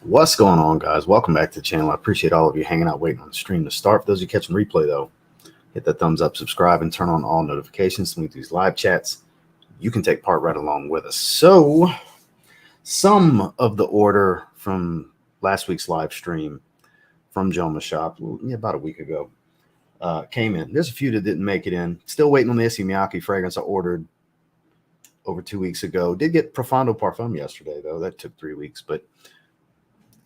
What's going on, guys? Welcome back to the channel. I appreciate all of you hanging out, waiting on the stream to start. For those of you catching replay, though, hit that thumbs up, subscribe, and turn on all notifications to these live chats. You can take part right along with us. So, some of the order from last week's live stream from Jomashop, about a week ago, came in. There's a few that didn't make it in. Still waiting on the Issey Miyake fragrance I ordered over 2 weeks ago. Did get Profondo Parfum yesterday, though. That took 3 weeks, but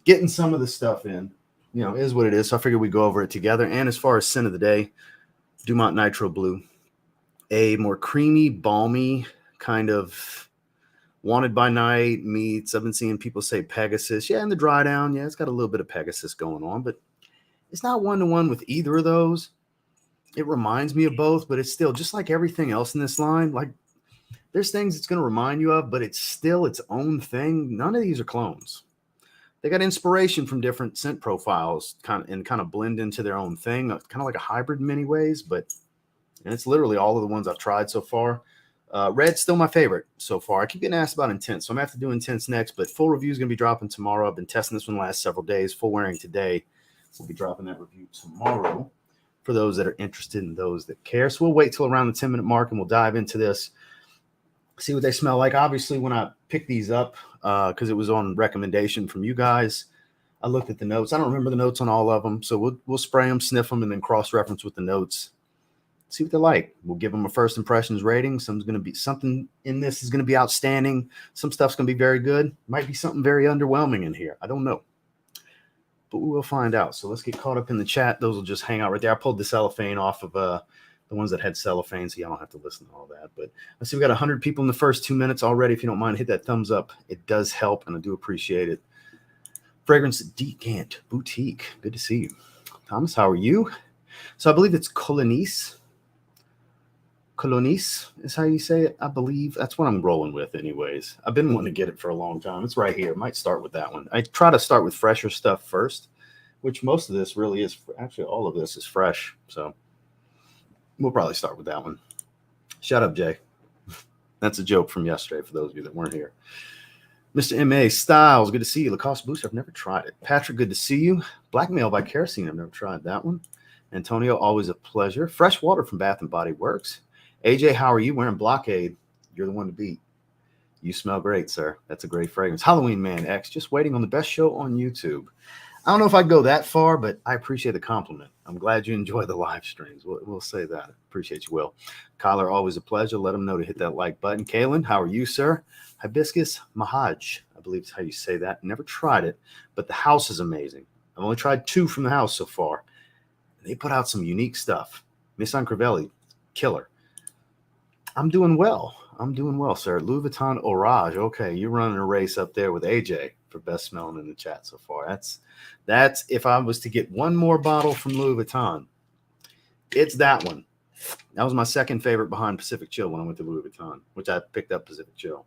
getting some of the stuff in, is what it is. So I figured we'd go over it together. And as far as scent of the day, Dumont Nitro Blue, a more creamy, balmy kind of Wanted by Night meets. I've been seeing people say Pegasus. Yeah, in the dry down, it's got a little bit of Pegasus going on, but it's not one-to-one with either of those. It reminds me of both, but it's still just like everything else in this line. Like, there's things it's going to remind you of, but it's still its own thing. None of these are clones. They got inspiration from different scent profiles kind of blend into their own thing, kind of like a hybrid in many ways, and it's literally all of the ones I've tried so far. Red's still my favorite so far. I keep getting asked about Intense, so I'm going to have to do Intense next, but full review is going to be dropping tomorrow. I've been testing this one the last several days, full wearing today. We'll be dropping that review tomorrow for those that are interested and those that care. So we'll wait till around the 10-minute mark and we'll dive into this, see what they smell like. Obviously, when I picked these up, because it was on recommendation from you guys, I looked at the notes. I don't remember the notes on all of them, so we'll spray them, sniff them, and then cross-reference with the notes. See what they're like. We'll give them a first impressions rating. Something in this is going to be outstanding. Some stuff's going to be very good. Might be something very underwhelming in here. I don't know, but we will find out. So let's get caught up in the chat. Those will just hang out right there. I pulled the cellophane off of the ones that had cellophane, so y'all don't have to listen to all that. But I see we got 100 people in the first 2 minutes already. If you don't mind, hit that thumbs up. It does help, and I do appreciate it. Fragrance Decant Boutique. Good to see you. Thomas, how are you? So I believe it's Colognise. Colognise is how you say it, I believe. That's what I'm rolling with anyways. I've been wanting to get it for a long time. It's right here. Might start with that one. I try to start with fresher stuff first, which most of this really is. Actually, all of this is fresh, so we'll probably start with that one. Shut up, Jay. That's a joke from yesterday for those of you that weren't here. Mr. M.A. Styles, good to see you. Lacoste Booster, I've never tried it. Patrick, good to see you. Blackmail by Kerosene, I've never tried that one. Antonio, always a pleasure. Fresh Water from Bath & Body Works. AJ, how are you? Wearing Blockade. You're the one to beat. You smell great, sir. That's a great fragrance. Halloween Man X, just waiting on the best show on YouTube. I don't know if I'd go that far, but I appreciate the compliment. I'm glad you enjoy the live streams. We'll say that. Appreciate you, Will. Kyler, always a pleasure. Let them know to hit that like button. Kalen, how are you, sir? Hibiscus Mahaj, I believe is how you say that. Never tried it, but the house is amazing. I've only tried 2 from the house so far. They put out some unique stuff. Miss Crivelli, killer. I'm doing well. Sir. Louis Vuitton Orage. Okay, you're running a race up there with AJ for best smelling in the chat so far. That's if I was to get one more bottle from Louis Vuitton, it's that one. That was my second favorite behind Pacific Chill when I went to Louis Vuitton, which I picked up Pacific Chill.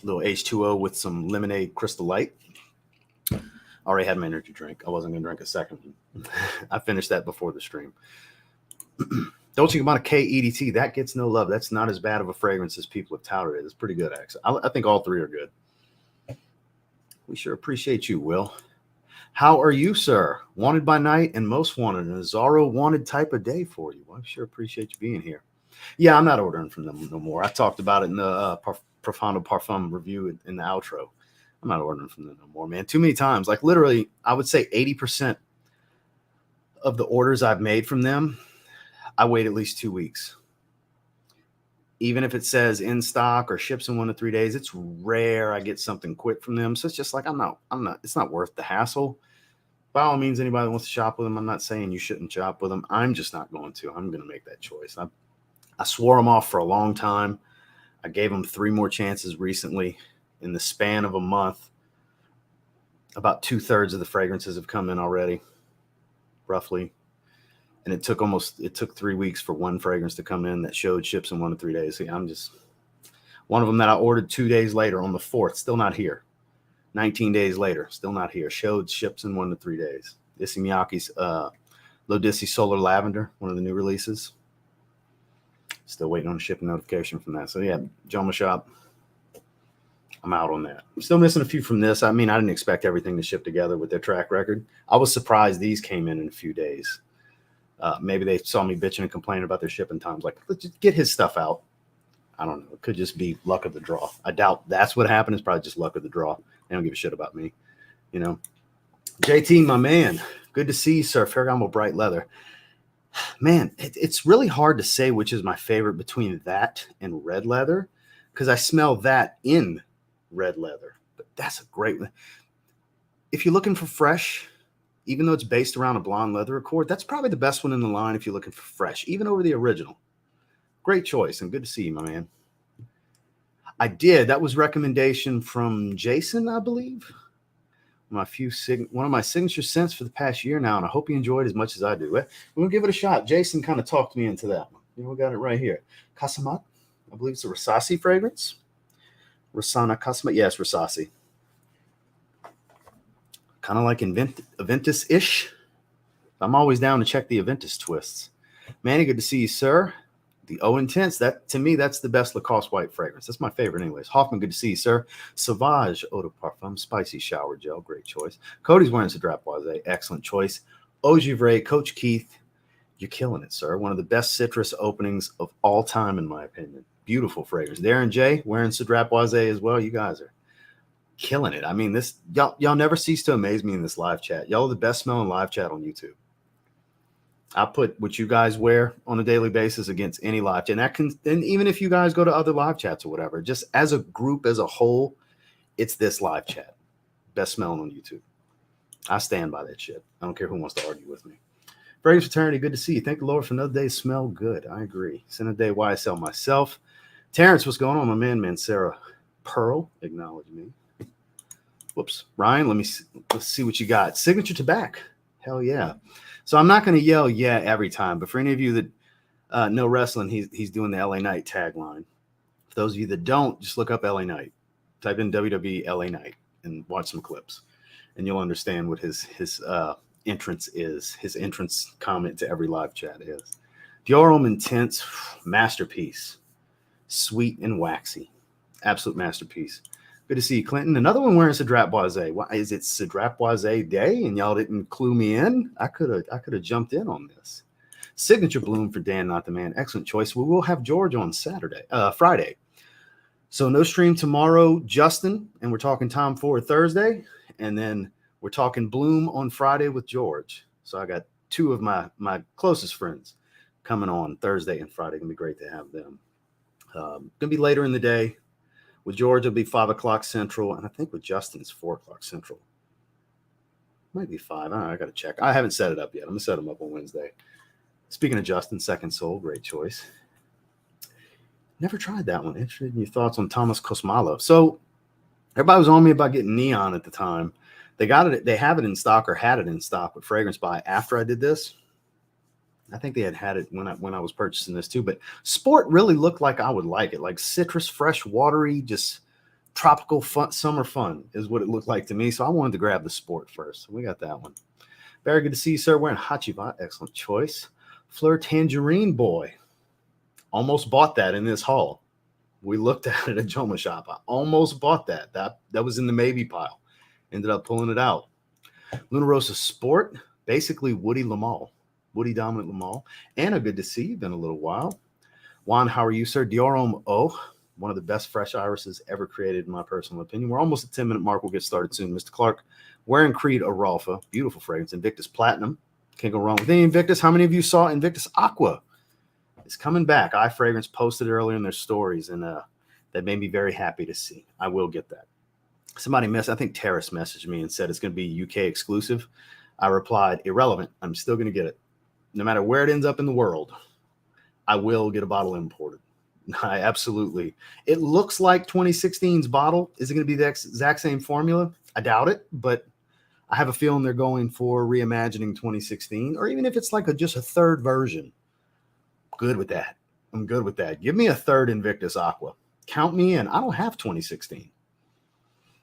Little H2O with some lemonade Crystal Light. I already had my energy drink. I wasn't going to drink a second one. I finished that before the stream. Dolce & Gabbana K EDT, that gets no love. That's not as bad of a fragrance as people have touted it. It's pretty good, actually. I think all 3 are good. We sure appreciate you, Will. How are you, sir? Wanted by Night and Most Wanted, an Azzaro wanted type of day for you. Well, I sure appreciate you being here. Yeah, I'm not ordering from them no more. I talked about it in the Profondo Parfum review in the outro. I'm not ordering from them no more, man. Too many times. Like, literally, I would say 80% of the orders I've made from them, I wait at least 2 weeks. Even if it says in stock or ships in 1 to 3 days, it's rare I get something quick from them. So it's just like, it's not worth the hassle. By all means, anybody that wants to shop with them, I'm not saying you shouldn't shop with them. I'm just not going to. I'm going to make that choice. I swore them off for a long time. I gave them 3 more chances recently. In the span of a month, about 2/3 of the fragrances have come in already, roughly. And it took 3 weeks for one fragrance to come in that showed ships in 1 to 3 days. See, I'm just one of them that I ordered 2 days later on the 4th, still not here. 19 days later, still not here. Showed ships in 1 to 3 days. Issey Miyake's Lodisi Solar Lavender, one of the new releases. Still waiting on a shipping notification from that. So yeah, Jomashop. I'm out on that. I'm still missing a few from this. I mean, I didn't expect everything to ship together with their track record. I was surprised these came in a few days. Maybe they saw me bitching and complaining about their shipping times. Like, let's just get his stuff out. I don't know. It could just be luck of the draw. I doubt that's what happened. It's probably just luck of the draw. They don't give a shit about me, you know. JT, my man, good to see you, sir. Ferragamo bright leather. Man, it's really hard to say which is my favorite between that and red leather, because I smell that in red leather. But that's a great one. If you're looking for fresh, even though it's based around a blonde leather accord, that's probably the best one in the line if you're looking for fresh, even over the original. Great choice, and good to see you, my man. I did. That was recommendation from Jason, I believe. One of my signature scents for the past year now, and I hope you enjoyed as much as I do. We'll give it a shot. Jason kind of talked me into that one. We got it right here. Qasamat, I believe it's a Rasasi fragrance. Rasana Qasamat, yes, Rasasi. Kind of like Aventus-ish. I'm always down to check the Aventus twists. Manny, good to see you, sir. The O Intense, that to me, that's the best Lacoste white fragrance. That's my favorite anyways. Hoffman, good to see you, sir. Sauvage Eau de Parfum, Spicy Shower Gel, great choice. Cody's wearing Cedrat Boisé, excellent choice. Ogivray, Coach Keith, you're killing it, sir. One of the best citrus openings of all time, in my opinion. Beautiful fragrance. Darren J, wearing Cedrat Boisé as well. You guys are killing it. I mean, this y'all never cease to amaze me in this live chat. Y'all are the best smelling live chat on YouTube. I put what you guys wear on a daily basis against any live chat. And even if you guys go to other live chats or whatever, just as a group, as a whole, it's this live chat. Best smelling on YouTube. I stand by that shit. I don't care who wants to argue with me. Fragrance Fraternity, good to see you. Thank the Lord for another day. Smell good. I agree. Send a day YSL myself. Terrence, what's going on? My man, Mancera Pearl, acknowledge me. Whoops. Ryan, let's see what you got. Signature Tobacco. Hell yeah. So I'm not going to yell yeah every time, but for any of you that know wrestling, he's doing the LA Knight tagline. For those of you that don't, just look up LA Knight. Type in WWE LA Knight and watch some clips, and you'll understand what his entrance is. His entrance comment to every live chat is. Dior Homme Intense, masterpiece. Sweet and waxy. Absolute masterpiece. Good to see you, Clinton. Another one wearing Cedrat Boisé. Why is it Cedrat Boisé Day? And y'all didn't clue me in. I could have jumped in on this. Signature Bloom for Dan, Not the Man. Excellent choice. We will have George on Friday. So no stream tomorrow, Justin, and we're talking Tom Ford Thursday, and then we're talking Bloom on Friday with George. So I got two of my closest friends coming on Thursday and Friday. Gonna be great to have them. Gonna be later in the day. With George, it'll be 5 o'clock Central, and I think with Justin, it's 4 o'clock Central. Might be 5. I got to check. I haven't set it up yet. I'm going to set them up on Wednesday. Speaking of Justin, Second Soul, great choice. Never tried that one. Interested in your thoughts on Thomas Kosmala. So everybody was on me about getting Neon at the time. They have it in stock or had it in stock with Fragrance Buy after I did this. I think they had it when I was purchasing this too, but Sport really looked like I would like it, like citrus, fresh, watery, just tropical fun, summer fun is what it looked like to me. So I wanted to grab the Sport first. So we got that one. Very good to see you, sir. Wearing Hachivat, excellent choice. Fleur Tangerine Boy, almost bought that in this haul. We looked at it at Jomashop. I almost bought that. That was in the maybe pile. Ended up pulling it out. Luna Rosa Sport, basically Woody Lamal. Woody Dominant Lamal. Anna, good to see you. Been a little while. Juan, how are you, sir? Dior Homme O, one of the best fresh irises ever created, in my personal opinion. We're almost at 10-minute mark. We'll get started soon. Mr. Clark, wearing Creed Aralfa. Beautiful fragrance. Invictus Platinum. Can't go wrong with any Invictus. How many of you saw Invictus Aqua? It's coming back. iFragrance posted earlier in their stories, and that made me very happy to see. I will get that. Somebody I think Terrace messaged me and said it's going to be UK exclusive. I replied, irrelevant. I'm still going to get it. No matter where it ends up in the world, I will get a bottle imported. I absolutely. It looks like 2016's bottle. Is it going to be the exact same formula? I doubt it, but I have a feeling they're going for reimagining 2016, or even if it's like just a third version. Good with that. I'm good with that. Give me a third Invictus Aqua. Count me in. I don't have 2016.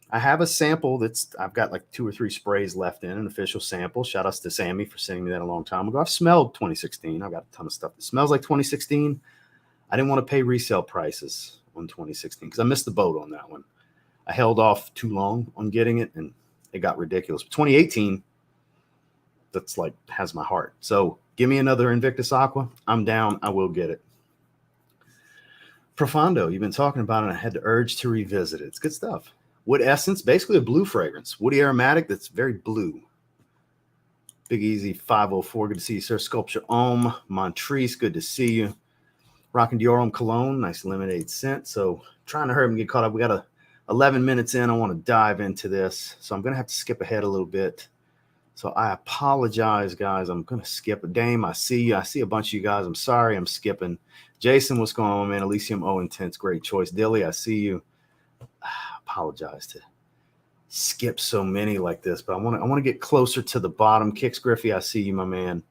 I have a sample I've got like 2 or 3 sprays left in, an official sample. Shout outs to Sammy for sending me that a long time ago. I've smelled 2016. I've got a ton of stuff that smells like 2016. I didn't want to pay resale prices on 2016 because I missed the boat on that one. I held off too long on getting it, and it got ridiculous. 2018, that's like has my heart. So give me another Invictus Aqua. I'm down. I will get it. Profondo, you've been talking about it. I had the urge to revisit it. It's good stuff. Wood Essence, basically a blue fragrance. Woody aromatic that's very blue. Big Easy 504, good to see you, sir. Sculpture Om, Montrese, good to see you. Rockin' Diorum Cologne, nice lemonade scent. So trying to hurry and get caught up. We got 11 minutes in. I want to dive into this. So I'm going to have to skip ahead a little bit. So I apologize, guys. I'm going to skip. Dame, I see you. I see a bunch of you guys. I'm sorry I'm skipping. Jason, what's going on, man? Elysium O Intense, great choice. Dilly, I see you. I apologize to skip so many like this, but I want to get closer to the bottom. Kix Griffey, I see you, my man.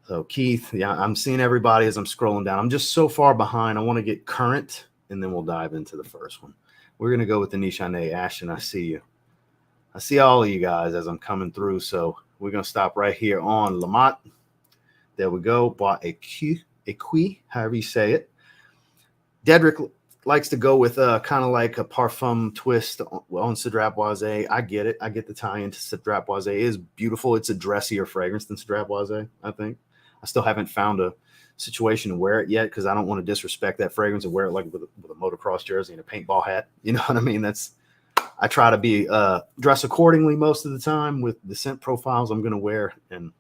So Keith, yeah, I'm seeing everybody as I'm scrolling down. I'm just so far behind. I want to get current, and then we'll dive into the first one. We're going to go with the Nishane. Ashton, I see you. I see all of you guys as I'm coming through. So we're going to stop right here on Lamont. There we go. Bois Equi, however you say it. Dedrick likes to go with kind of like a parfum twist on Cedrat Boisé. I get it. I get the tie into Cedrat Boisé. It is beautiful. It's a dressier fragrance than Cedrat Boisé, I think. I still haven't found a situation to wear it yet because I don't want to disrespect that fragrance and wear it like with a motocross jersey and a paintball hat. You know what I mean? I try to be dress accordingly most of the time with the scent profiles I'm going to wear, and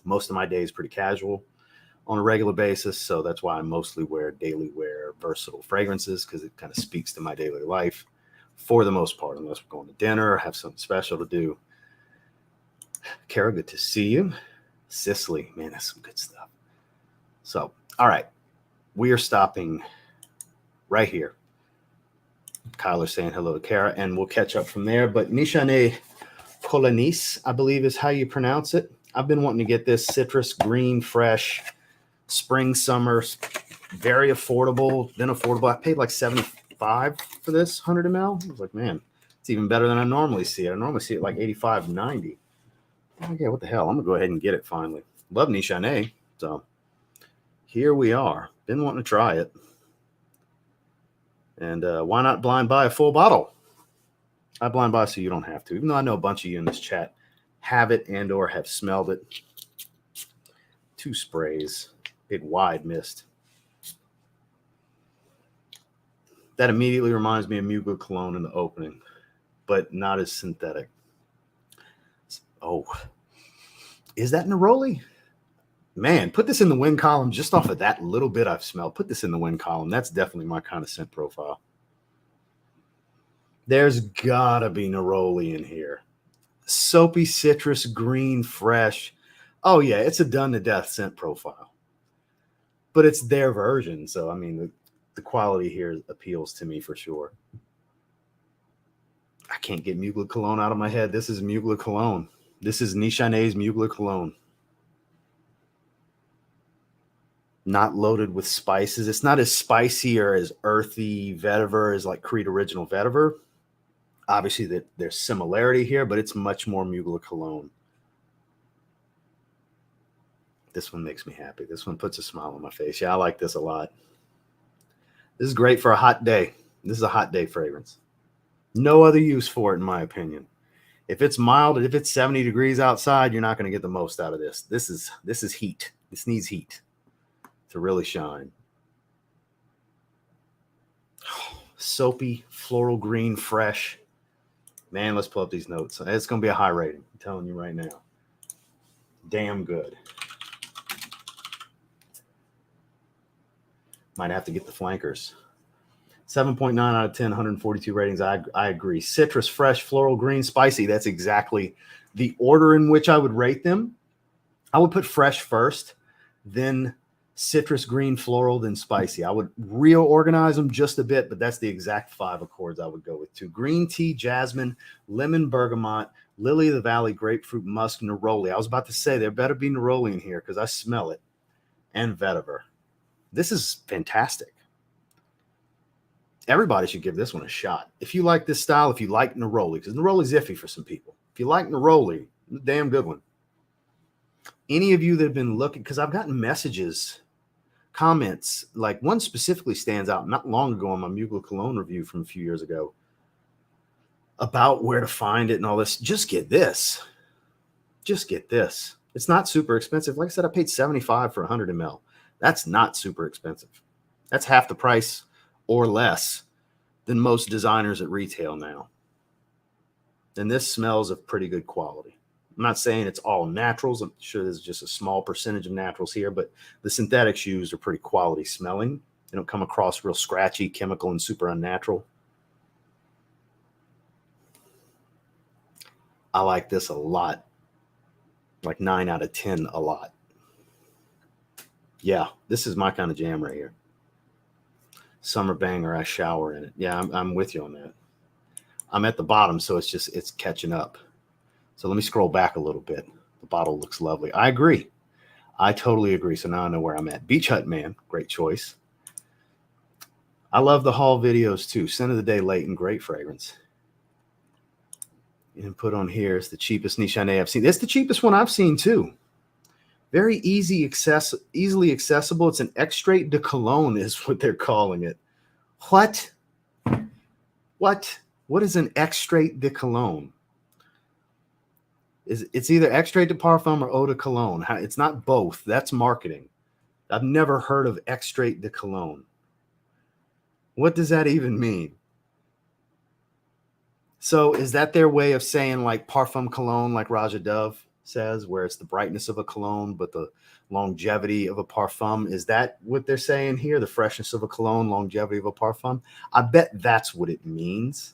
most of my day is pretty casual on a regular basis. So that's why I mostly wear daily wear versatile fragrances, because it kind of speaks to my daily life for the most part, unless we're going to dinner or have something special to do. Kara, good to see you. Sicily, man, that's some good stuff. So, all right, we are stopping right here. Kyler saying hello to Kara, and we'll catch up from there. But Nishane Colognise, I believe is how you pronounce it. I've been wanting to get this citrus, green, fresh, spring, summer, very affordable. Then affordable. I paid like $75 for this 100 ml. I was like, man, it's even better than I normally see it. I normally see it like $85, $90. Oh, yeah, what the hell? I'm gonna go ahead and get it finally. Love Nishane, so here we are. Been wanting to try it, and why not blind buy a full bottle? I blind buy so you don't have to. Even though I know a bunch of you in this chat have it and or have smelled it. 2 sprays. Big wide mist. That immediately reminds me of Mugler Cologne in the opening, but not as synthetic. Oh, is that Neroli? Man, put this in the win column just off of that little bit I've smelled. Put this in the win column. That's definitely my kind of scent profile. There's gotta be Neroli in here. Soapy citrus, green, fresh. Oh, yeah, it's a done to death scent profile. But it's their version. So, I mean, the quality here appeals to me for sure. I can't get Mugler Cologne out of my head. This is Mugler Cologne. This is Nishane's Mugler Cologne. Not loaded with spices. It's not as spicy or as earthy vetiver as like Creed Original Vetiver. Obviously, there's similarity here, but it's much more Mugler Cologne. This one makes me happy. This one puts a smile on my face. Yeah, I like this a lot. This is great for a hot day. This is a hot day fragrance. No other use for it, in my opinion. If it's mild, if it's 70 degrees outside, you're not going to get the most out of this. This is heat. This needs heat to really shine. Soapy, floral green, fresh. Man, let's pull up these notes. It's going to be a high rating. I'm telling you right now. Damn good. Might have to get the flankers. 7.9 out of 10, 142 ratings. I agree. Citrus, fresh, floral, green, spicy. That's exactly the order in which I would rate them. I would put fresh first, then citrus, green, floral, then spicy. I would reorganize them just a bit, but that's the exact 5 accords I would go with too. Green tea, jasmine, lemon, bergamot, lily of the valley, grapefruit, musk, neroli. I was about to say there better be neroli in here because I smell it. And vetiver. This is fantastic. Everybody should give this one a shot. If you like this style, if you like neroli, because neroli's iffy for some people. If you like neroli, it's a damn good one. Any of you that have been looking, because I've gotten messages, comments, like one specifically stands out not long ago on my Mugler Cologne review from a few years ago. about where to find it and all this. Just get this. Just get this. It's not super expensive. Like I said, I paid $75 for 100 ml. That's not super expensive. That's half the price or less than most designers at retail now. And this smells of pretty good quality. I'm not saying it's all naturals. I'm sure there's just a small percentage of naturals here, but the synthetics used are pretty quality smelling. They don't come across real scratchy, chemical, and super unnatural. I like this a lot. Like 9 out of 10 a lot. Yeah, this is my kind of jam right here. Summer banger, I shower in it. Yeah, I'm with you on that. I'm at the bottom, so it's catching up. So let me scroll back a little bit. The bottle looks lovely. I agree. I totally agree. So now I know where I'm at. Beach Hut Man, great choice. I love the haul videos too. Scent of the day latent, great fragrance. And put on here is the cheapest Nishane I've seen. It's the cheapest one I've seen too. Very easily accessible. It's an extrait de cologne is what they're calling it. What? What is an extrait de cologne? It's either extrait de parfum or eau de cologne. It's not both. That's marketing. I've never heard of extrait de cologne. What does that even mean? So is that their way of saying like parfum cologne, like Raja Dove says, where it's the brightness of a cologne, but the longevity of a parfum? Is that what they're saying here? The freshness of a cologne, longevity of a parfum? I bet that's what it means.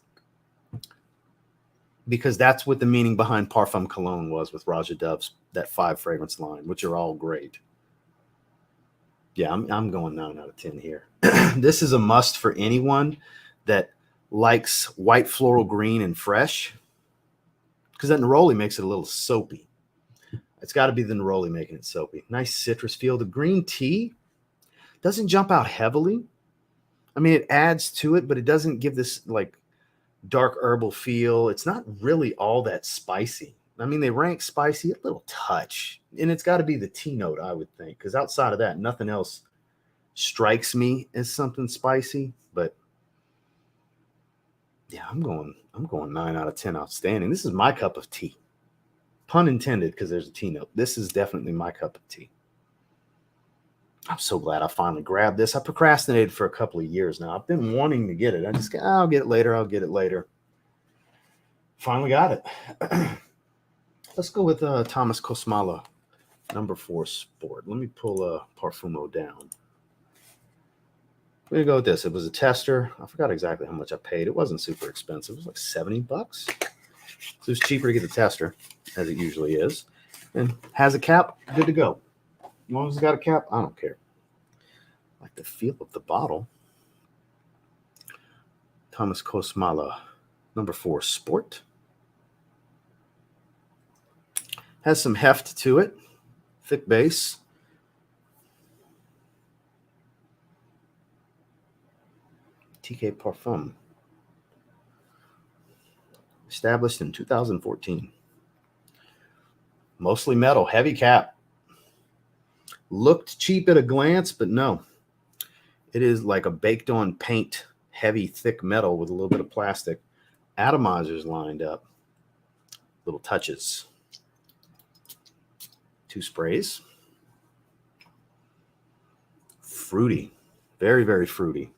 Because that's what the meaning behind parfum cologne was with Raja Dove's, that 5 fragrance line, which are all great. Yeah, I'm going 9 out of 10 here. This is a must for anyone that likes white floral green and fresh, because that neroli makes it a little soapy. It's got to be the neroli making it soapy. Nice citrus feel. The green tea doesn't jump out heavily. I mean, it adds to it, but it doesn't give this like dark herbal feel. It's not really all that spicy. I mean, they rank spicy a little touch, and it's got to be the tea note, I would think, because outside of that, nothing else strikes me as something spicy. But yeah, I'm going 9 out of 10 outstanding. This is my cup of tea. Pun intended, because there's a tea note. This is definitely my cup of tea. I'm so glad I finally grabbed this. I procrastinated for a couple of years now. I've been wanting to get it. I'll get it later. I'll get it later. Finally got it. Let's go with Thomas Kosmala, number 4 Sport. Let me pull Parfumo down. We're going to go with this. It was a tester. I forgot exactly how much I paid. It wasn't super expensive. It was like $70. So it was cheaper to get the tester, as it usually is. And has a cap, good to go. As long as it's got a cap, I don't care. I like the feel of the bottle. Thomas Kosmala, number 4 Sport. Has some heft to it. Thick base. TK Parfum. Established in 2014. Mostly metal, heavy cap. Looked cheap at a glance, but no. It is like a baked on paint, heavy, thick metal with a little bit of plastic. Atomizers lined up. Little touches. 2 sprays. Fruity. Very, very fruity.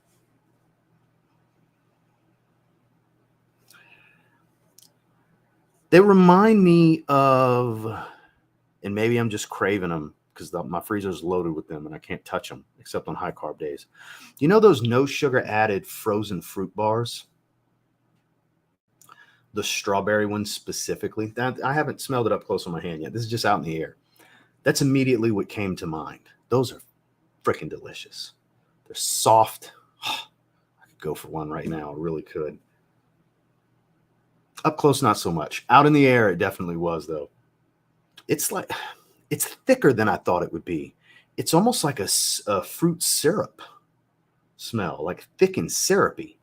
They remind me of, and maybe I'm just craving them because my freezer's loaded with them and I can't touch them except on high carb days. You know those no sugar added frozen fruit bars? The strawberry ones specifically. That I haven't smelled it up close on my hand yet. This is just out in the air. That's immediately what came to mind. Those are freaking delicious. They're soft. I could go for one right now. I really could. Up close, not so much. Out in the air, it definitely was, though. It's thicker than I thought it would be. It's almost like a fruit syrup smell, like thick and syrupy.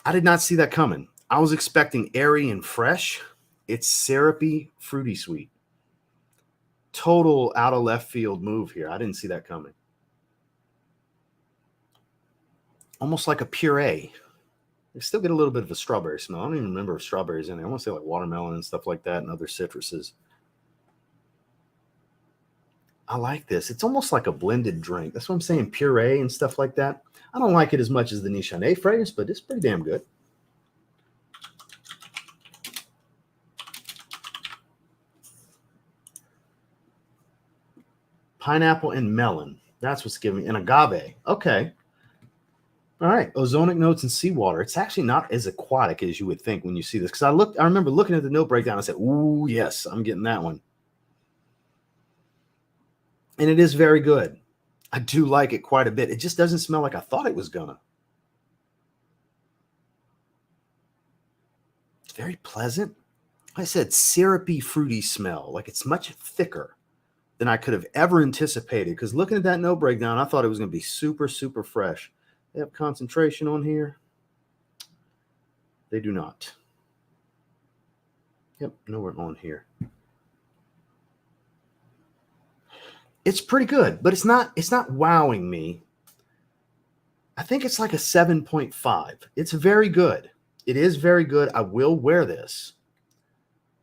I did not see that coming. I was expecting airy and fresh. It's syrupy, fruity sweet. Total out of left field move here. I didn't see that coming. Almost like a puree. I still get a little bit of a strawberry smell. I don't even remember if strawberries in there. I want to say like watermelon and stuff like that and other citruses. I like this. It's almost like a blended drink. That's what I'm saying, puree and stuff like that. I don't like it as much as the Nishane fragrance, but it's pretty damn good. Pineapple and melon. That's what's giving me. And agave. Okay. All right. Ozonic notes and seawater. It's actually not as aquatic as you would think when you see this. Because I remember looking at the note breakdown. I said, ooh, yes, I'm getting that one. And it is very good. I do like it quite a bit. It just doesn't smell like I thought it was gonna. It's very pleasant. Like I said, syrupy, fruity smell. Like it's much thicker than I could have ever anticipated. Because looking at that note breakdown, I thought it was going to be super, super fresh. They have concentration on here. They do not. Yep, nowhere on here. It's pretty good, but it's not wowing me. I think it's like a 7.5. It's very good. It is very good. I will wear this.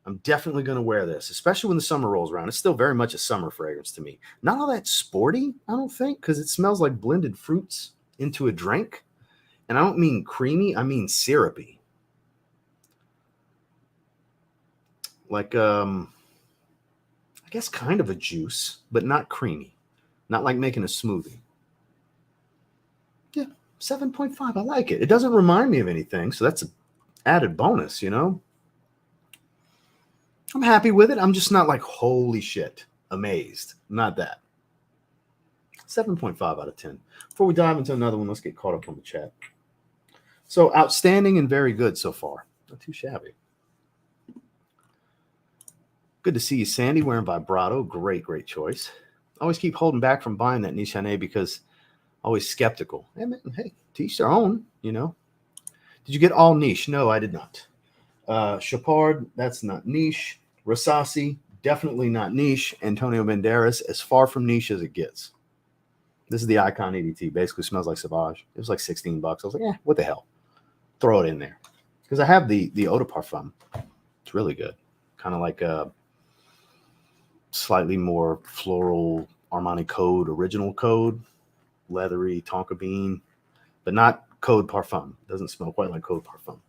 I'm definitely going to wear this, especially when the summer rolls around. It's still very much a summer fragrance to me. Not all that sporty, I don't think, because it smells like blended fruits into a drink. And I don't mean creamy, I mean syrupy. Like, I guess kind of a juice, but not creamy. Not like making a smoothie. Yeah, 7.5. I like it. It doesn't remind me of anything, so that's an added bonus, you know? I'm happy with it. I'm just not like, holy shit, amazed. Not that. 7.5 out of 10. Before we dive into another one, let's get caught up on the chat. So outstanding and very good so far. Not too shabby. Good to see you, Sandy, wearing vibrato. Great, great choice. I always keep holding back from buying that Nishane because I'm always skeptical. Hey, man, hey, to each their own, you know. Did you get all niche? No, I did not. Chopard, that's not niche. Rasasi, definitely not niche. Antonio Banderas, as far from niche as it gets. This is the Icon EDT. Basically smells like Sauvage. It was like $16. I was like, what the hell? Throw it in there. Because I have the Eau de Parfum. It's really good. Kind of like a slightly more floral Armani Code, original Code. Leathery tonka bean. But not Code Parfum. Doesn't smell quite like Code Parfum.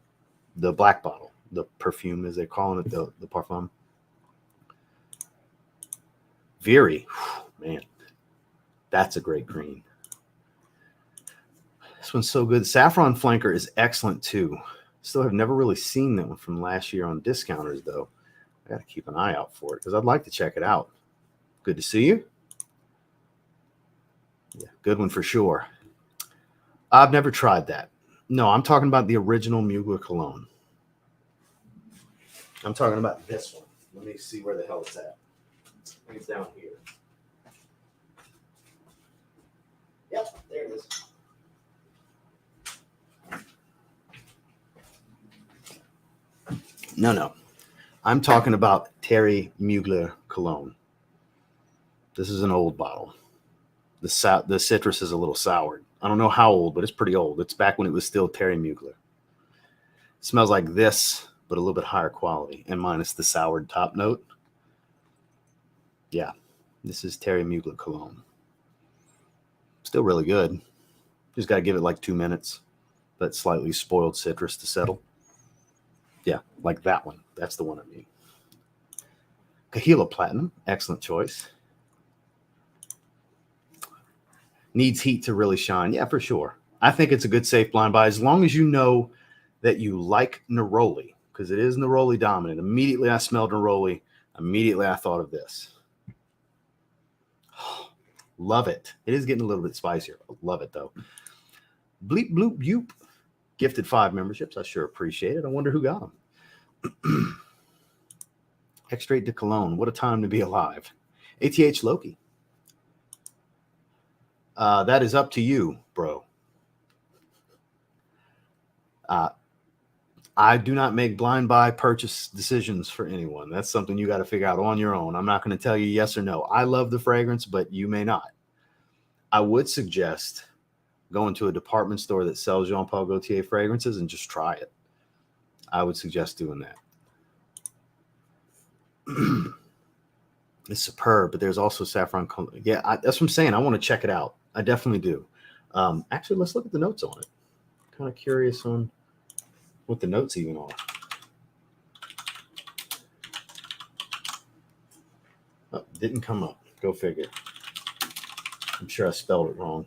The black bottle. The perfume, as they're calling it, the Parfum. Veery. Man. That's a great green. This one's so good. Saffron Flanker is excellent too. Still have never really seen that one from last year on discounters though. I got to keep an eye out for it because I'd like to check it out. Good to see you. Yeah, good one for sure. I've never tried that. No, I'm talking about the original Mugler cologne. I'm talking about this one. Let me see where the hell it's at. I think it's down here. Yep, there it is. No. I'm talking about Terry Mugler cologne. This is an old bottle. The citrus is a little soured. I don't know how old, but it's pretty old. It's back when it was still Terry Mugler. It smells like this, but a little bit higher quality, and minus the soured top note. Yeah, this is Terry Mugler cologne. Still really good. Just got to give it like 2 minutes. That slightly spoiled citrus to settle. Yeah, like that one. That's the one I mean. Kahila Platinum. Excellent choice. Needs heat to really shine. Yeah, for sure. I think it's a good safe blind buy as long as you know that you like Neroli, because it is Neroli dominant. Immediately I smelled Neroli. Immediately I thought of this. Love it. It is getting a little bit spicier. Love it, though. Bleep, bloop, yoop. Gifted 5 memberships. I sure appreciate it. I wonder who got them. Extrait de Cologne. What a time to be alive. ATH Loki. That is up to you, bro. I do not make blind buy purchase decisions for anyone. That's something you got to figure out on your own. I'm not going to tell you yes or no. I love the fragrance, but you may not. I would suggest go into a department store that sells Jean Paul Gaultier fragrances and just try it. I would suggest doing that. It's superb, but there's also saffron. Yeah, that's what I'm saying. I want to check it out. I definitely do. Actually, let's look at the notes on it. Kind of curious on what the notes even are. Oh, didn't come up. Go figure. I'm sure I spelled it wrong.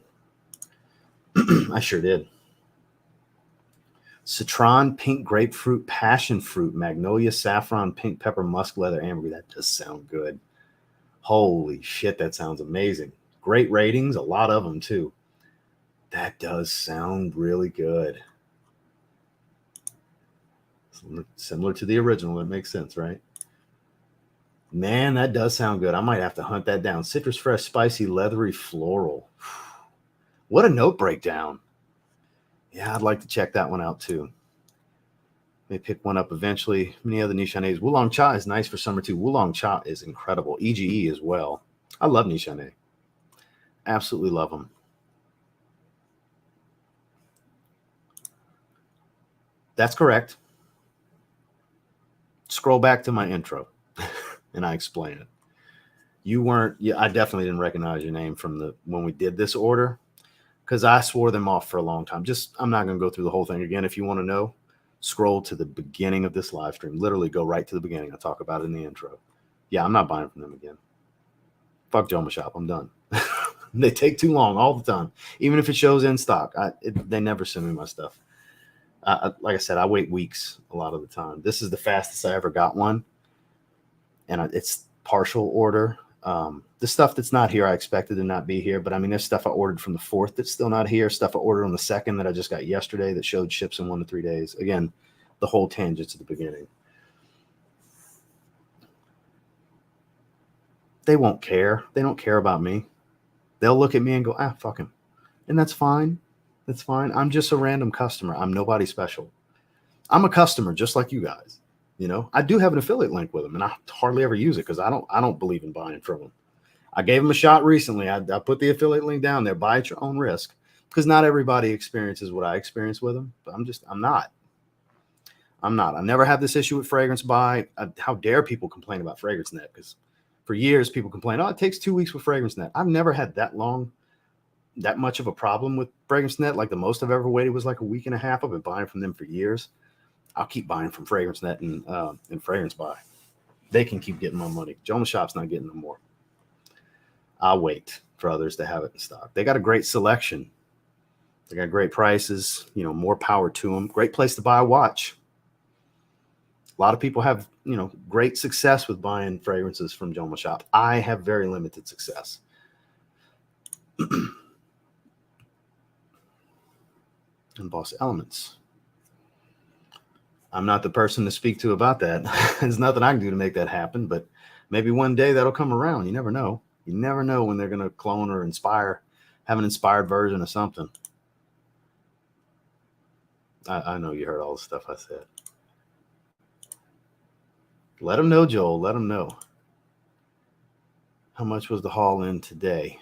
I sure did. Citron, pink grapefruit, passion fruit, magnolia, saffron, pink pepper, musk leather, amber. That does sound good. Holy shit, that sounds amazing. Great ratings, a lot of them too. That does sound really good. Similar to the original, it makes sense, right? Man, that does sound good. I might have to hunt that down. Citrus fresh, spicy, leathery, floral. What a note breakdown. Yeah, I'd like to check that one out too. May pick one up eventually. Many other Nishanes. Wulong Cha is nice for summer too. Wulong Cha is incredible. EGE as well. I love Nishane. Absolutely love them. That's correct. Scroll back to my intro and I explain it. You weren't, yeah, I definitely didn't recognize your name from when we did this order because I swore them off for a long time. I'm not going to go through the whole thing again. If you want to know, scroll to the beginning of this live stream. Literally go right to the beginning. I talk about it in the intro. Yeah, I'm not buying from them again. Fuck Jomashop. I'm done. They take too long all the time. Even if it shows in stock, they never send me my stuff. Like I said, I wait weeks a lot of the time. This is the fastest I ever got one. And it's partial order. The stuff that's not here, I expected to not be here. But I mean, there's stuff I ordered from the 4th that's still not here. Stuff I ordered on the 2nd that I just got yesterday that showed ships in 1 to 3 days. Again, the whole tangent's at the beginning. They won't care. They don't care about me. They'll look at me and go, fuck him. And that's fine. That's fine. I'm just a random customer. I'm nobody special. I'm a customer just like you guys. You know, I do have an affiliate link with them, and I hardly ever use it because I don't believe in buying from them. I gave them a shot recently. I put the affiliate link down there. Buy at your own risk because not everybody experiences what I experience with them. But I'm not. I never had this issue with Fragrance Buy. How dare people complain about Fragrance Net? Because for years people complain, it takes 2 weeks with Fragrance Net. I've never had that much of a problem with Fragrance Net. Like the most I've ever waited was like a week and a half. I've been buying from them for years. I'll keep buying from Fragrance Net and Fragrance Buy. They can keep getting my money. Jomashop's not getting no more. I'll wait for others to have it in stock. They got a great selection. They got great prices. You know, more power to them. Great place to buy a watch. A lot of people have, great success with buying fragrances from Jomashop. I have very limited success. And Boss Elements. I'm not the person to speak to about that. There's nothing I can do to make that happen, but maybe one day that'll come around. You never know. You never know when they're going to clone or have an inspired version of something. I know you heard all the stuff I said. Let them know, Joel. Let them know. How much was the haul in today?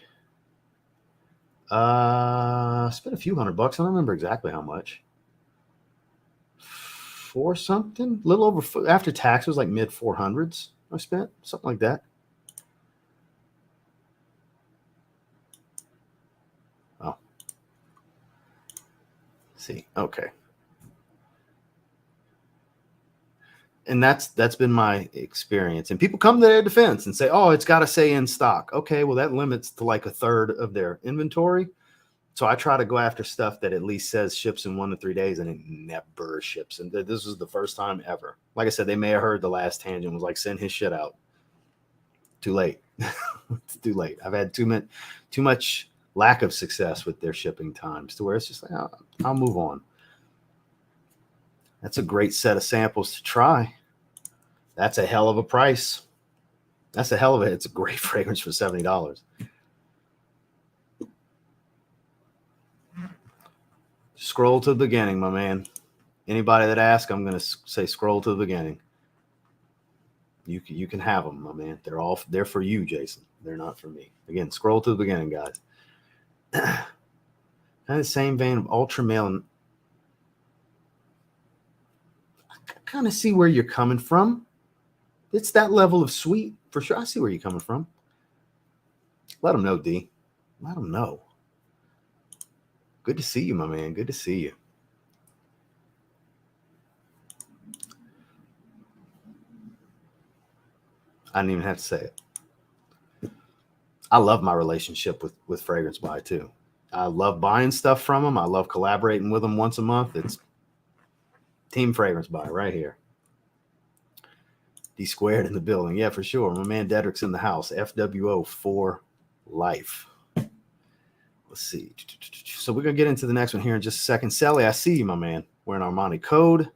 Spent a few $100. I don't remember exactly how much. For something, a little over after tax was like mid 400s. I spent something like that. Oh, see, okay. And that's been my experience. And people come to their defense and say, "Oh, it's got to say in stock." Okay, well that limits to like a third of their inventory. So I try to go after stuff that at least says ships in 1 to 3 days, and it never ships. And this was the first time ever. Like I said, they may have heard the last tangent was like, send his shit out. Too late. It's too late. I've had too much lack of success with their shipping times to where it's just like, I'll move on. That's a great set of samples to try. That's a hell of a price. That's a hell of it. It's a great fragrance for $70. Scroll to the beginning, my man. Anybody that asks, I'm going to say scroll to the beginning. You can have them, my man. They're for you, Jason. They're not for me. Again, scroll to the beginning, guys. Kind Kind of the same vein of ultra male. And I kind of see where you're coming from. It's that level of sweet for sure. I see where you're coming from. Let them know, D. Let them know. Good to see you, my man. Good to see you. I didn't even have to say it. I love my relationship with Fragrance Buy too. I love buying stuff from them. I love collaborating with them once a month. It's Team Fragrance Buy right here. D squared in the building. Yeah, for sure. My man Dedrick's in the house. FWO for life. Let's see. So we're going to get into the next one here in just a second. Sally, I see you, my man. Wearing Armani code.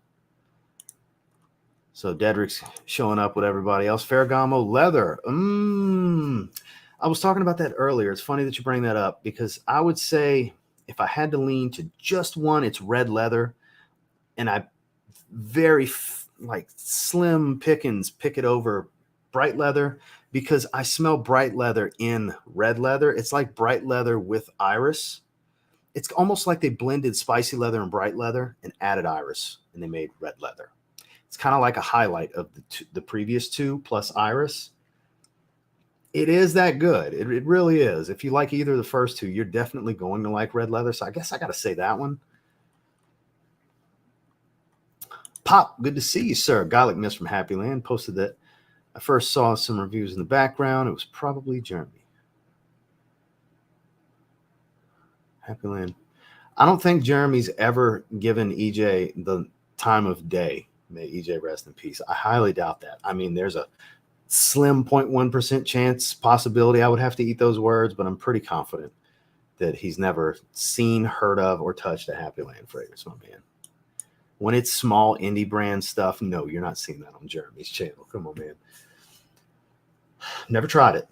So Dedrick's showing up with everybody else. Ferragamo leather. I was talking about that earlier. It's funny that you bring that up because I would say if I had to lean to just one, it's red leather. And I very like slim pickings pick it over bright leather because I smell bright leather in red leather. It's like bright leather with iris. It's almost like they blended spicy leather and bright leather and added iris and they made red leather. It's kind of like a highlight of the previous two plus iris. It is that good. It really is. If you like either of the first two, you're definitely going to like red leather. So I guess I got to say that one. Pop, good to see you, sir. Garlic Mist from Happy Land posted that I first saw some reviews in the background. It was probably Jeremy. Happy Land. I don't think Jeremy's ever given EJ the time of day. May EJ rest in peace. I highly doubt that. I mean, there's a slim 0.1% chance possibility I would have to eat those words, but I'm pretty confident that he's never seen, heard of, or touched a Happy Land fragrance, my man. When it's small indie brand stuff, no, you're not seeing that on Jeremy's channel. Come on, man. Never tried it.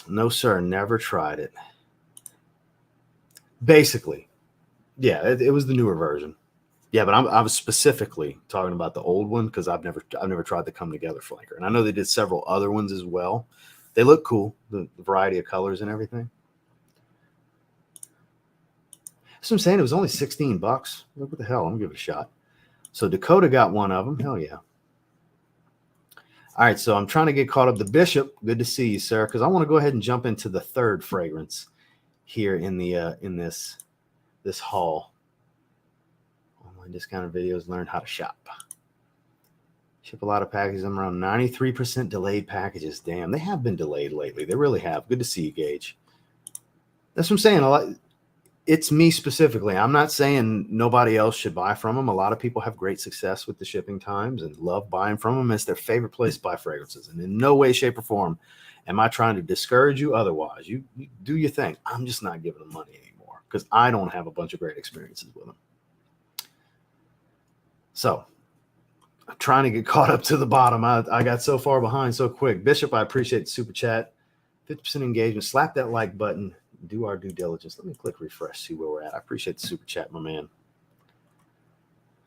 No, sir, never tried it. Basically, yeah, it was the newer version. Yeah, but I was specifically talking about the old one because I've never tried the Come Together flanker, and I know they did several other ones as well. They look cool, the variety of colors and everything. So I'm saying it was only $16. Look, what the hell? I'm gonna give it a shot. So Dakota got one of them. Hell yeah. All right, so I'm trying to get caught up. The Bishop, good to see you, sir, because I want to go ahead and jump into the third fragrance here in the in this haul. Online discounted videos, learn how to shop. Ship a lot of packages. I'm around 93% delayed packages. Damn, they have been delayed lately. They really have. Good to see you, Gage. That's what I'm saying. It's me specifically. I'm not saying nobody else should buy from them. A lot of people have great success with the shipping times and love buying from them. It's their favorite place to buy fragrances. And in no way, shape, or form am I trying to discourage you otherwise. You do your thing. I'm just not giving them money anymore because I don't have a bunch of great experiences with them. So I'm trying to get caught up to the bottom. I got so far behind so quick. Bishop, I appreciate the super chat. 50% engagement. Slap that like button. Do our due diligence. Let me click refresh, see where we're at. I appreciate the super chat, my man.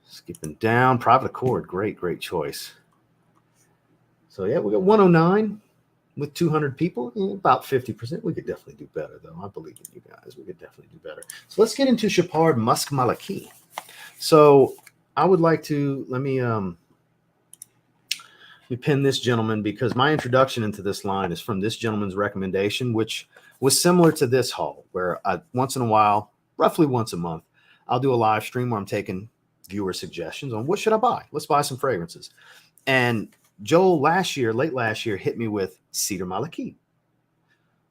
Skipping down. Private Accord. Great choice. So, yeah, we got 109 with 200 people. About 50%. We could definitely do better, though. I believe in you guys. We could definitely do better. So, let's get into Chopard Musk Malaki. So, I would like to, let me pin this gentleman because my introduction into this line is from this gentleman's recommendation, which was similar to this haul, where once in a while, roughly once a month, I'll do a live stream where I'm taking viewer suggestions on what should I buy? Let's buy some fragrances. And Joel late last year, hit me with Cedar Malaki.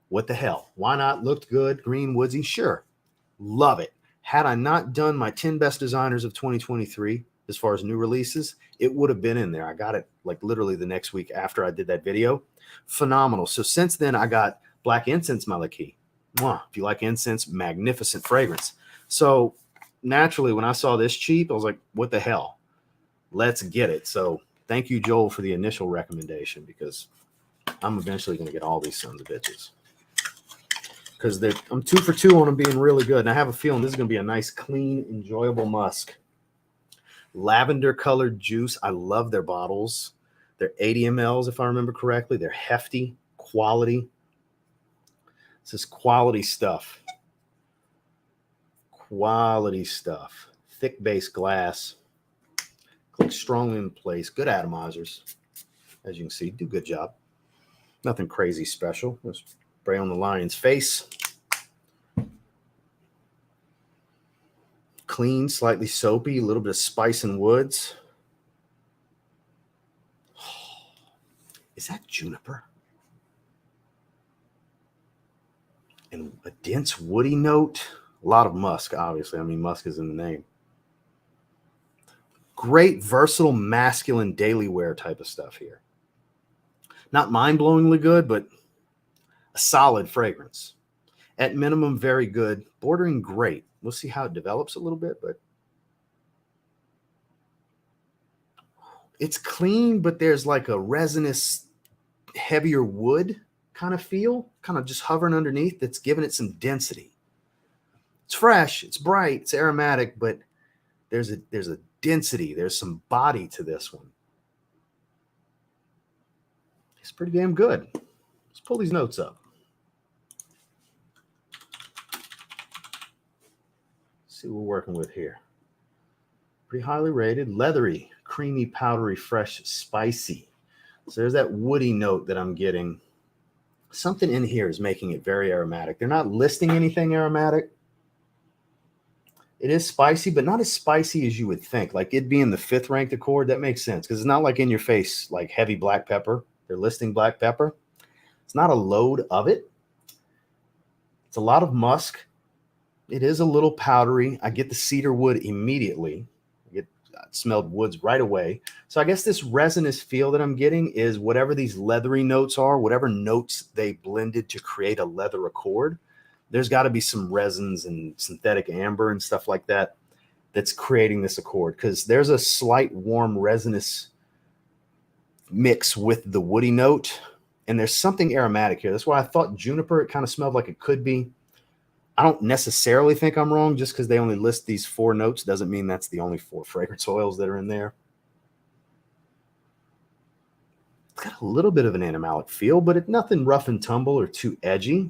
What the hell? Why not? Looked good, green, woodsy. Sure. Love it. Had I not done my 10 best designers of 2023, as far as new releases, it would have been in there. I got it like literally the next week after I did that video. Phenomenal. So since then, I got Black Incense Malaki. Mwah. If you like incense, magnificent fragrance. So naturally, when I saw this cheap, I was like, what the hell? Let's get it. So thank you, Joel, for the initial recommendation because I'm eventually going to get all these sons of bitches. Because I'm 2 for 2 on them being really good. And I have a feeling this is going to be a nice, clean, enjoyable musk. Lavender colored juice. I love their bottles. They're 80 mLs, if I remember correctly. They're hefty, quality. This is quality stuff. Quality stuff. Thick base glass. Clicks strongly in place. Good atomizers. As you can see, do a good job. Nothing crazy special. Let's spray on the lion's face. Clean, slightly soapy, a little bit of spice and woods. Is that juniper? And a dense woody note. A lot of musk, obviously. I mean, musk is in the name. Great, versatile, masculine daily wear type of stuff here. Not mind-blowingly good, but a solid fragrance. At minimum, very good. Bordering great. We'll see how it develops a little bit, but it's clean, but there's like a resinous, heavier wood kind of feel, kind of just hovering underneath that's giving it some density. It's fresh, it's bright, it's aromatic, but there's a density, there's some body to this one. It's pretty damn good. Let's pull these notes up. See what we're working with here. Pretty highly rated, leathery, creamy, powdery, fresh, spicy. So there's that woody note that I'm getting. Something in here is making it very aromatic. They're not listing anything aromatic. It is spicy, but not as spicy as you would think. Like it being the 5th ranked accord, that makes sense because it's not like in your face, like heavy black pepper. They're listing black pepper. It's not a load of it. It's a lot of musk. It is a little powdery. I get the cedar wood immediately. I smelled woods right away. So I guess this resinous feel that I'm getting is whatever these leathery notes are, whatever notes they blended to create a leather accord. There's got to be some resins and synthetic amber and stuff like that that's creating this accord because there's a slight warm resinous mix with the woody note, and there's something aromatic here. That's why I thought juniper, it kind of smelled like it could be. I don't necessarily think I'm wrong. Just because they only list these 4 notes doesn't mean that's the only 4 fragrance oils that are in there. It's got a little bit of an animalic feel, but it's nothing rough and tumble or too edgy.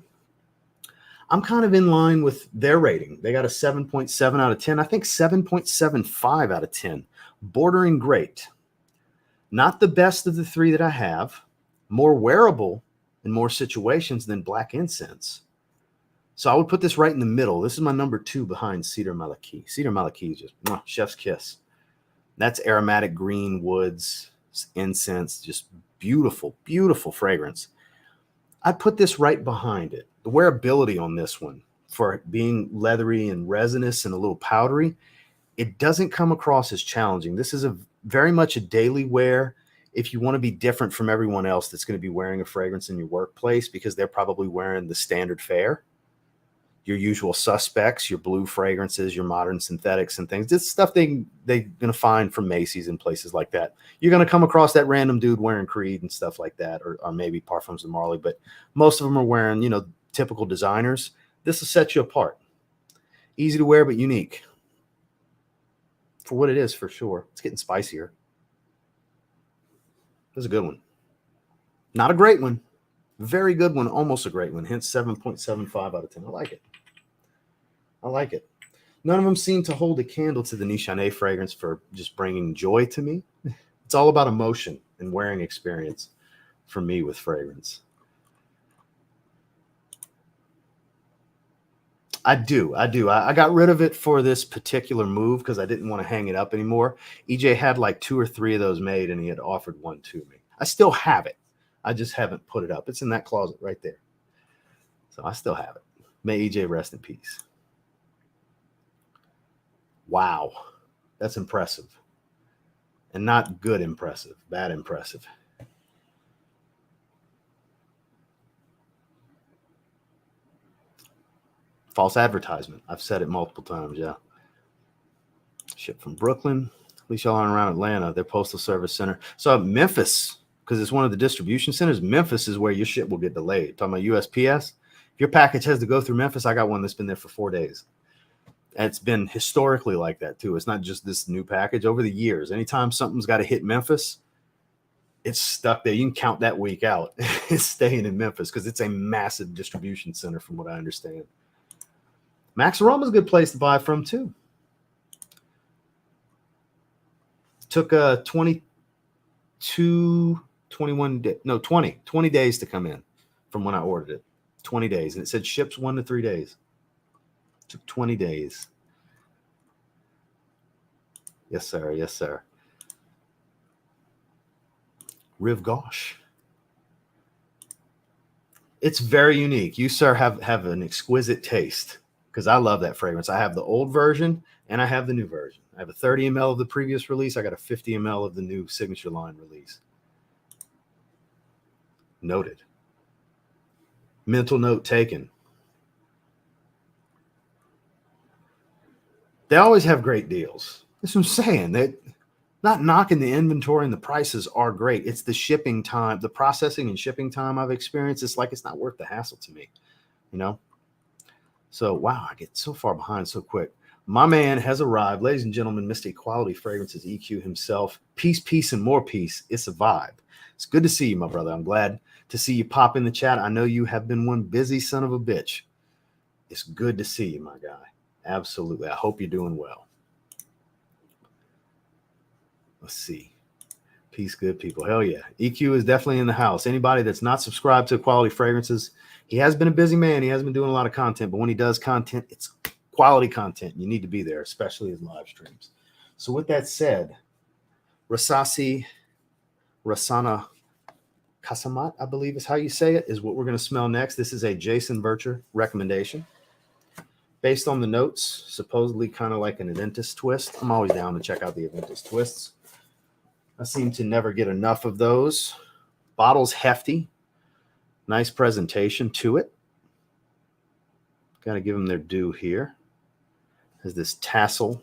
I'm kind of in line with their rating. They got a 7.7 out of 10. I think 7.75 out of 10. Bordering great. Not the best of the 3 that I have. More wearable in more situations than black incense. So I would put this right in the middle. This is my number 2 behind Cedar Malaki. Cedar Malaki is just chef's kiss. That's aromatic green woods, incense, just beautiful, beautiful fragrance. I'd put this right behind it. The wearability on this one, for being leathery and resinous and a little powdery, it doesn't come across as challenging. This is very much a daily wear. If you want to be different from everyone else that's going to be wearing a fragrance in your workplace because they're probably wearing the standard fare, your usual suspects, your blue fragrances, your modern synthetics and things. This stuff they're going to find from Macy's and places like that. You're going to come across that random dude wearing Creed and stuff like that, or maybe Parfums de Marly, but most of them are wearing, typical designers. This will set you apart. Easy to wear, but unique. For what it is, for sure. It's getting spicier. This is a good one. Not a great one. Very good one. Almost a great one. Hence 7.75 out of 10. I like it. I like it. None of them seem to hold a candle to the Nishane fragrance for just bringing joy to me. It's all about emotion and wearing experience for me with fragrance. I do. I got rid of it for this particular move because I didn't want to hang it up anymore. EJ had like 2 or 3 of those made, and he had offered one to me. I still have it. I just haven't put it up. It's in that closet right there. So I still have it. May EJ rest in peace. Wow. That's impressive. And not good impressive. Bad impressive. False advertisement. I've said it multiple times, yeah. Shipped from Brooklyn. At least y'all aren't around Atlanta. Their postal service center. So Memphis, because it's one of the distribution centers, Memphis is where your shit will get delayed. Talking about USPS. If your package has to go through Memphis, I got one that's been there for 4 days. And it's been historically like that, too. It's not just this new package. Over the years, anytime something's got to hit Memphis, it's stuck there. You can count that week out. It's staying in Memphis because it's a massive distribution center from what I understand. Max Aroma is a good place to buy from too. Took 20 days to come in from when I ordered it. 20 days. And it said ships 1 to 3 days. Took 20 days. Yes, sir. Yes, sir. Rive Gauche. It's very unique. You, sir, have an exquisite taste because I love that fragrance. I have the old version and I have the new version. I have a 30 ml of the previous release. I got a 50 ml of the new signature line release. Noted. Mental note taken. They always have great deals. That's what I'm saying. They not knocking the inventory and the prices are great. It's the shipping time, the processing and shipping time I've experienced. It's like it's not worth the hassle to me, you know? So, wow, I get so far behind so quick. My man has arrived. Ladies and gentlemen, Mr. Quality Fragrances EQ himself. Peace, peace, and more peace. It's a vibe. It's good to see you, my brother. I'm glad to see you pop in the chat. I know you have been one busy son of a bitch. It's good to see you, my guy. Absolutely. I hope you're doing well. Let's see. Peace, good people. Hell yeah. EQ is definitely in the house. Anybody that's not subscribed to Quality Fragrances, he has been a busy man. He has been doing a lot of content, but when he does content, it's quality content. You need to be there, especially his live streams. So with that said, Rasasi Rasana Qasamat, I believe is how you say it, is what we're going to smell next. This is a Jason Bircher recommendation. Based on the notes, supposedly kind of like an Aventus twist. I'm always down to check out the Aventus twists. I seem to never get enough of those. Bottle's hefty. Nice presentation to it. Got to give them their due here. Has this tassel,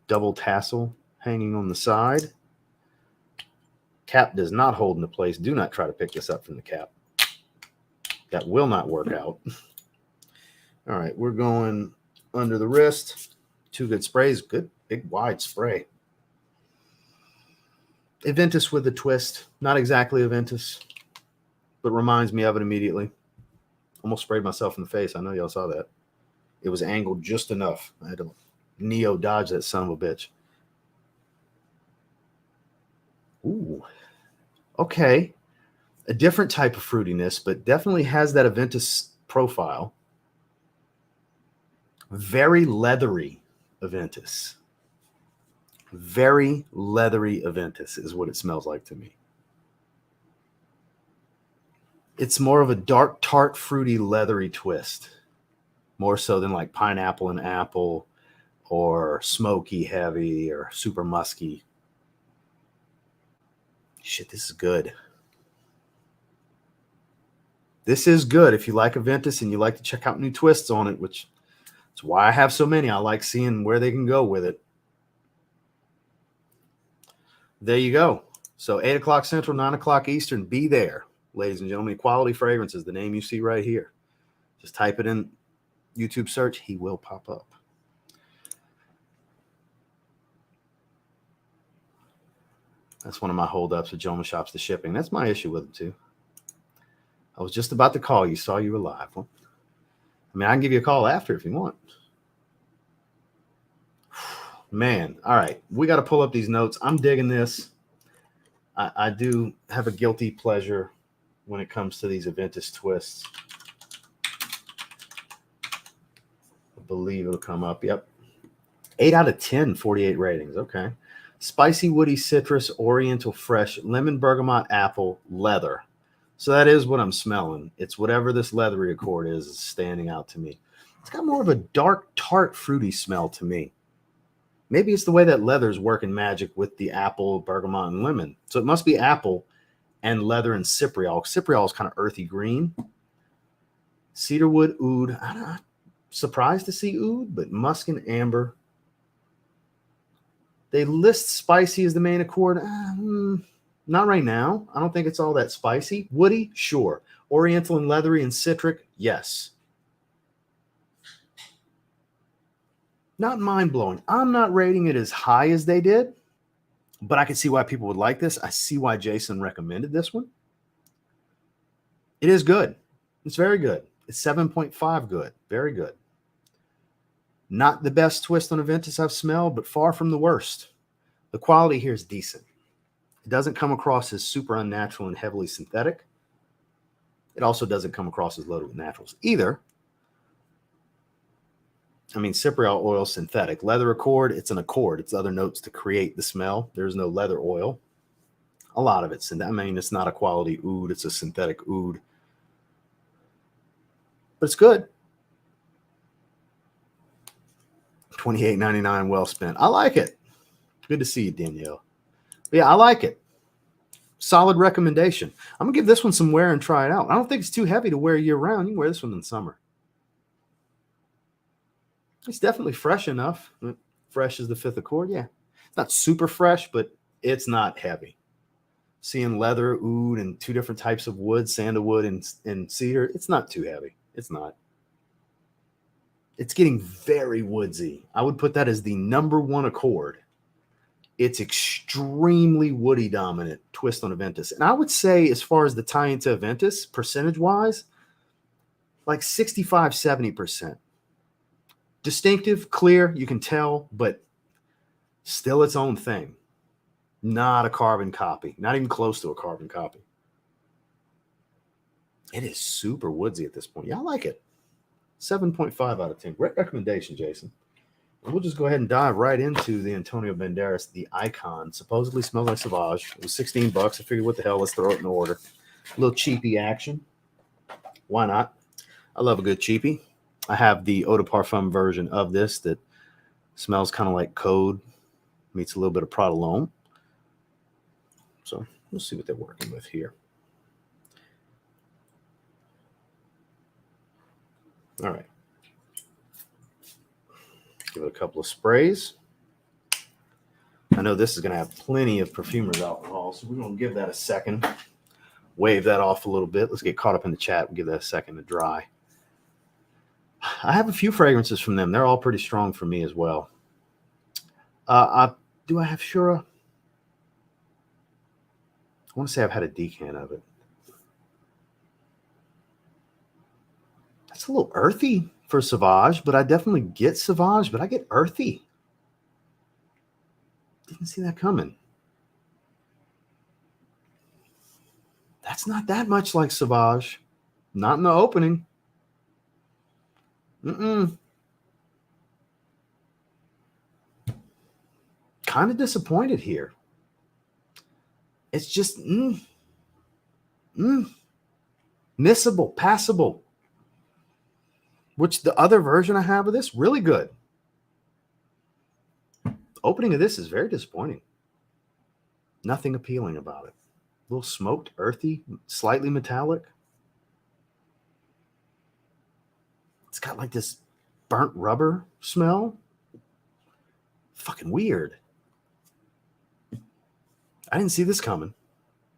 double tassel hanging on the side. Cap does not hold into place. Do not try to pick this up from the cap. That will not work out. All right, we're going under the wrist. 2 good sprays. Good, big, wide spray. Aventus with a twist. Not exactly Aventus, but reminds me of it immediately. Almost sprayed myself in the face. I know y'all saw that. It was angled just enough. I had to neo dodge that son of a bitch. Ooh. Okay. A different type of fruitiness, but definitely has that Aventus profile. Very leathery Aventus. Very leathery Aventus is what it smells like to me. It's more of a dark, tart, fruity, leathery twist. More so than like pineapple and apple or smoky heavy or super musky. Shit, this is good. This is good if you like Aventus and you like to check out new twists on it, which is why I have so many. I like seeing where they can go with it. There you go. So 8 o'clock Central, 9 o'clock Eastern, be there. Ladies and gentlemen, Quality Fragrances, the name you see right here. Just type it in YouTube search. He will pop up. That's one of my holdups with Jomashop's the shipping. That's my issue with them too. I was just about to call you. Saw you were live. Well, I mean, I can give you a call after if you want. Man, all right. We got to pull up these notes. I'm digging this. I do have a guilty pleasure when it comes to these Aventus twists. I believe it'll come up. Yep. 8 out of 10, 48 ratings. Okay. Spicy, woody, citrus, oriental, fresh, lemon, bergamot, apple, leather. So that is what I'm smelling. It's whatever this leathery accord is standing out to me. It's got more of a dark, tart, fruity smell to me. Maybe it's the way that leather's working magic with the apple, bergamot, and lemon. So it must be apple and leather and cypriol. Cypriol is kind of earthy green. Cedarwood, oud. I'm not surprised to see oud, but musk and amber. They list spicy as the main accord. Not right now. I don't think it's all that spicy. Woody, sure. Oriental and leathery and citric, yes. Not mind-blowing. I'm not rating it as high as they did, but I can see why people would like this. I see why Jason recommended this one. It is good. It's very good. It's 7.5 good. Very good. Not the best twist on a Ventus I've smelled, but far from the worst. The quality here is decent. It doesn't come across as super unnatural and heavily synthetic. It also doesn't come across as loaded with naturals either. I mean, cypriol oil synthetic. Leather accord, it's an accord. It's other notes to create the smell. There's no leather oil. A lot of it's, I mean, it's not a quality oud. It's a synthetic oud. But it's good. $28.99 well spent. I like it. Good to see you, Danielle. But yeah, I like it. Solid recommendation. I'm going to give this one some wear and try it out. I don't think it's too heavy to wear year round. You can wear this one in summer. It's definitely fresh enough. Fresh as the fifth accord. Yeah. It's not super fresh, but it's not heavy. Seeing leather, oud, and two different types of wood, sandalwood and cedar, it's not too heavy. It's not. It's getting very woodsy. I would put that as the #1 accord. It's extremely woody dominant twist on a Ventus. And I would say, as far as the tie into a Ventus, percentage-wise, like 65, 70%. Distinctive, clear, you can tell, but still its own thing. Not a carbon copy. Not even close to a carbon copy. It is super woodsy at this point. Yeah, I like it. 7.5 out of 10. Great recommendation, Jason. And we'll just go ahead and dive right into the Antonio Banderas, the Icon. Supposedly smells like Sauvage. It was $16. I figured, what the hell, let's throw it in order. A little cheapy action. Why not? I love a good cheapy. I have the Eau de Parfum version of this that smells kind of like Code, meets a little bit of Prodalone. So we'll see what they're working with here. All right. Give it a couple of sprays. I know this is going to have plenty of perfumer's alcohol, so we're going to give that a second. Wave that off a little bit. Let's get caught up in the chat. We'll give that a second to dry. I have a few fragrances from them. They're all pretty strong for me as well. Do I have Shura? I want to say I've had a decan of it. That's a little earthy for Sauvage, but I definitely get Sauvage, but I get earthy. Didn't see that coming. That's not that much like Sauvage. Not in the opening. Kind of disappointed here. It's just missable, passable. Which the other version I have of this, really good. The opening of this is very disappointing. Nothing appealing about it. A little smoked, earthy, slightly metallic. It's got like this burnt rubber smell. Fucking weird. I didn't see this coming.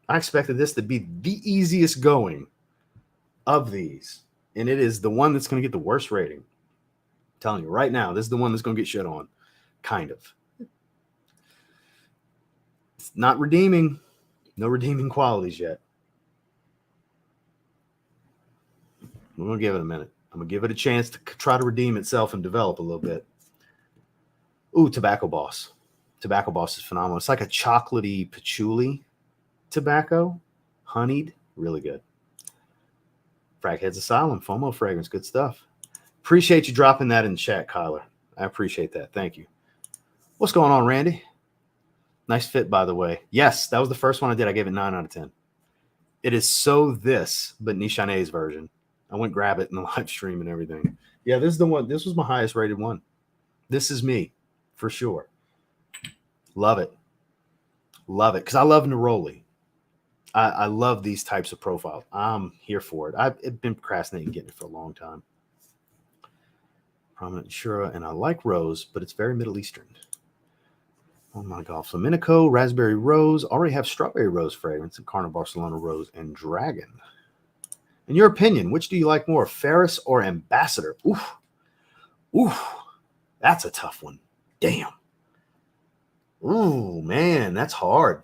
I expected this to be the easiest going of these. And it is the one that's going to get the worst rating. I'm telling you right now, this is the one that's going to get shit on. Kind of. It's not redeeming. No redeeming qualities yet. We're going to give it a minute. I'm going to give it a chance to try to redeem itself and develop a little bit. Ooh, Tobacco Boss. Tobacco Boss is phenomenal. It's like a chocolatey patchouli tobacco. Honeyed. Really good. Fragheads Asylum. FOMO fragrance. Good stuff. Appreciate you dropping that in the chat, Kyler. I appreciate that. Thank you. What's going on, Randy? Nice fit, by the way. Yes, that was the first one I did. I gave it 9 out of 10. It is so this, but Nishane's version. I went grab it in the live stream and everything. Yeah, this is the one. This was my highest rated one. This is me, for sure. Love it. Love it. Because I love Neroli. I love these types of profiles. I'm here for it. I've been procrastinating getting it for a long time. Prominent Shura, and I like Rose, but it's very Middle Eastern. Oh my God. Flamenco, Raspberry Rose. Already have Strawberry Rose fragrance and Carna Barcelona Rose and Dragon. In your opinion, which do you like more, Ferris or Ambassador? Oof. Oof. That's a tough one. Damn. Ooh, man, that's hard.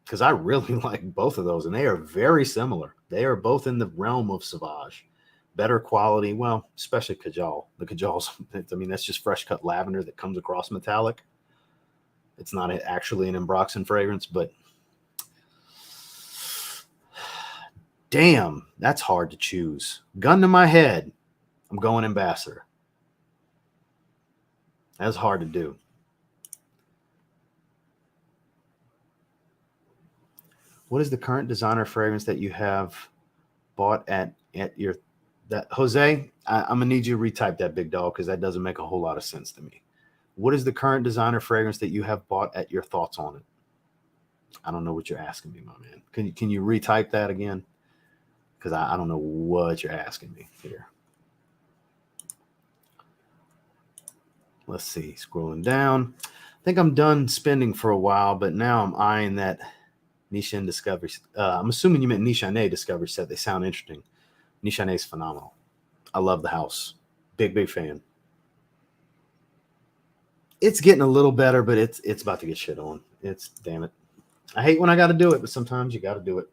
Because I really like both of those, and they are very similar. They are both in the realm of Sauvage. better quality. Well, especially Kajal. The Kajal's, I mean, that's just fresh cut lavender that comes across metallic. It's not actually an Ambroxan fragrance, but damn, that's hard to choose. Gun to my head, I'm going Ambassador. That's hard to do. What is the current designer fragrance that you have bought at your that Jose? I'm gonna need you to retype that, big dog, because that doesn't make a whole lot of sense to me. What is the current designer fragrance that you have bought at your thoughts on it? I don't know what you're asking me, my man. Can you retype that again? Because I don't know what you're asking me here. Let's see. Scrolling down. I think I'm done spending for a while, but now I'm eyeing that Nishane Discovery. I'm assuming you meant Nishane Discovery set. They sound interesting. Nishane is phenomenal. I love the house. Big fan. It's getting a little better, but it's about to get shit on. It's, damn it. I hate when I got to do it, but sometimes you got to do it.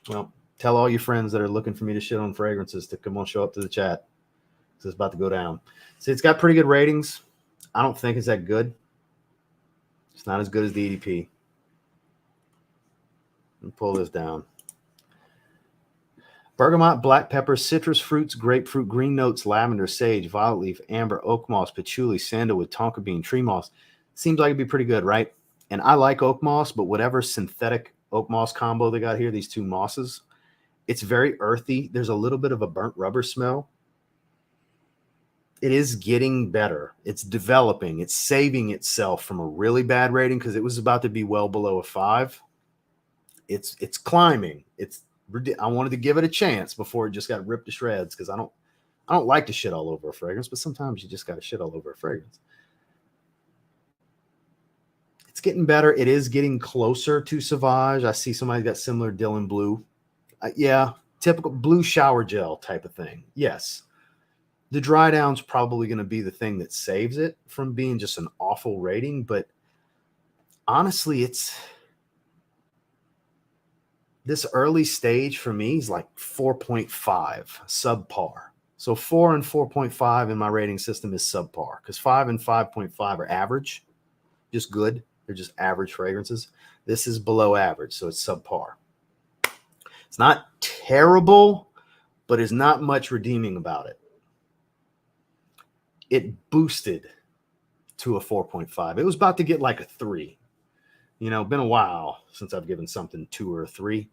Well, tell all your friends that are looking for me to shit on fragrances to come on, show up to the chat. It's about to go down. See, it's got pretty good ratings. I don't think it's that good. It's not as good as the EDP. Let me pull this down. Bergamot, black pepper, citrus fruits, grapefruit, green notes, lavender, sage, violet leaf, amber, oak moss, patchouli, sandalwood, tonka bean, tree moss. Seems like it'd be pretty good, right? And I like oak moss, but whatever synthetic oak moss combo they got here, these two mosses, it's very earthy. There's a little bit of a burnt rubber smell. It is getting better. It's developing. It's saving itself from a really bad rating because it was about to be well below a 5. It's climbing. I wanted to give it a chance before it just got ripped to shreds because I don't like to shit all over a fragrance, but sometimes you just got to shit all over a fragrance. It's getting better. It is getting closer to Sauvage. I see somebody got similar Dylan Blue. Yeah, typical blue shower gel type of thing. Yes. The dry down's probably going to be the thing that saves it from being just an awful rating. But honestly, this early stage for me is like 4.5, subpar. So 4 and 4.5 in my rating system is subpar because 5 and 5.5 are average, just good. They're just average fragrances. This is below average, so it's subpar. It's not terrible, but there's not much redeeming about it. It boosted to a 4.5. It was about to get like a 3. You know, been a while since I've given something 2 or a 3.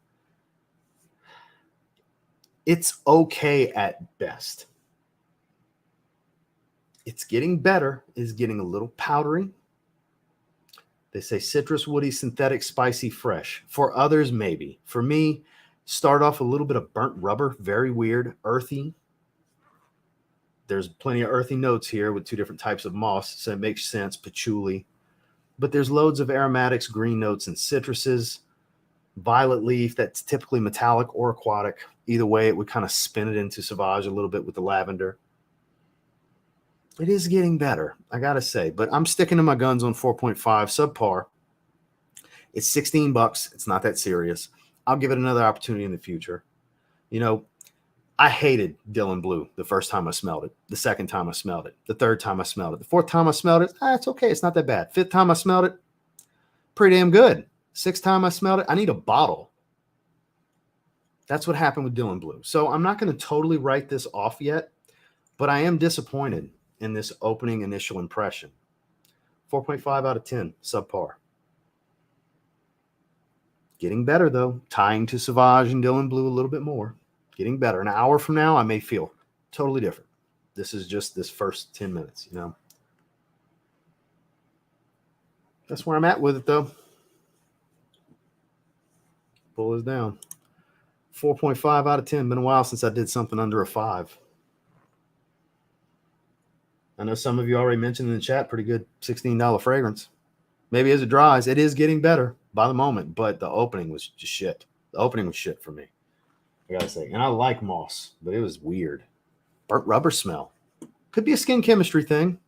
It's okay at best. It's getting better. It's getting a little powdery. They say citrus, woody, synthetic, spicy, fresh. For others, maybe. For me, start off a little bit of burnt rubber, very weird, earthy. There's plenty of earthy notes here with 2 different types of moss, so it makes sense, patchouli. But there's loads of aromatics, green notes, and citruses. Violet leaf, that's typically metallic or aquatic. Either way, it would kind of spin it into Sauvage a little bit with the lavender. It is getting better, I got to say. But I'm sticking to my guns on 4.5, subpar. It's $16. It's not that serious. I'll give it another opportunity in the future. You know, I hated Dylan Blue the first time I smelled it. The second time I smelled it. The third time I smelled it. The fourth time I smelled it, it's okay. It's not that bad. Fifth time I smelled it, pretty damn good. Sixth time I smelled it, I need a bottle. That's what happened with Dylan Blue. So I'm not going to totally write this off yet, but I am disappointed in this opening initial impression. 4.5 out of 10, subpar. Getting better, though. Tying to Sauvage and Dylan Blue a little bit more. Getting better. An hour from now, I may feel totally different. This is just this first 10 minutes, you know. That's where I'm at with it, though. Pull this down. 4.5 out of 10. Been a while since I did something under a 5. I know some of you already mentioned in the chat, pretty good $16 fragrance. Maybe as it dries, it is getting better by the moment, but the opening was just shit. The opening was shit for me, I gotta say. And I like moss, but it was weird. Burnt rubber smell. Could be a skin chemistry thing.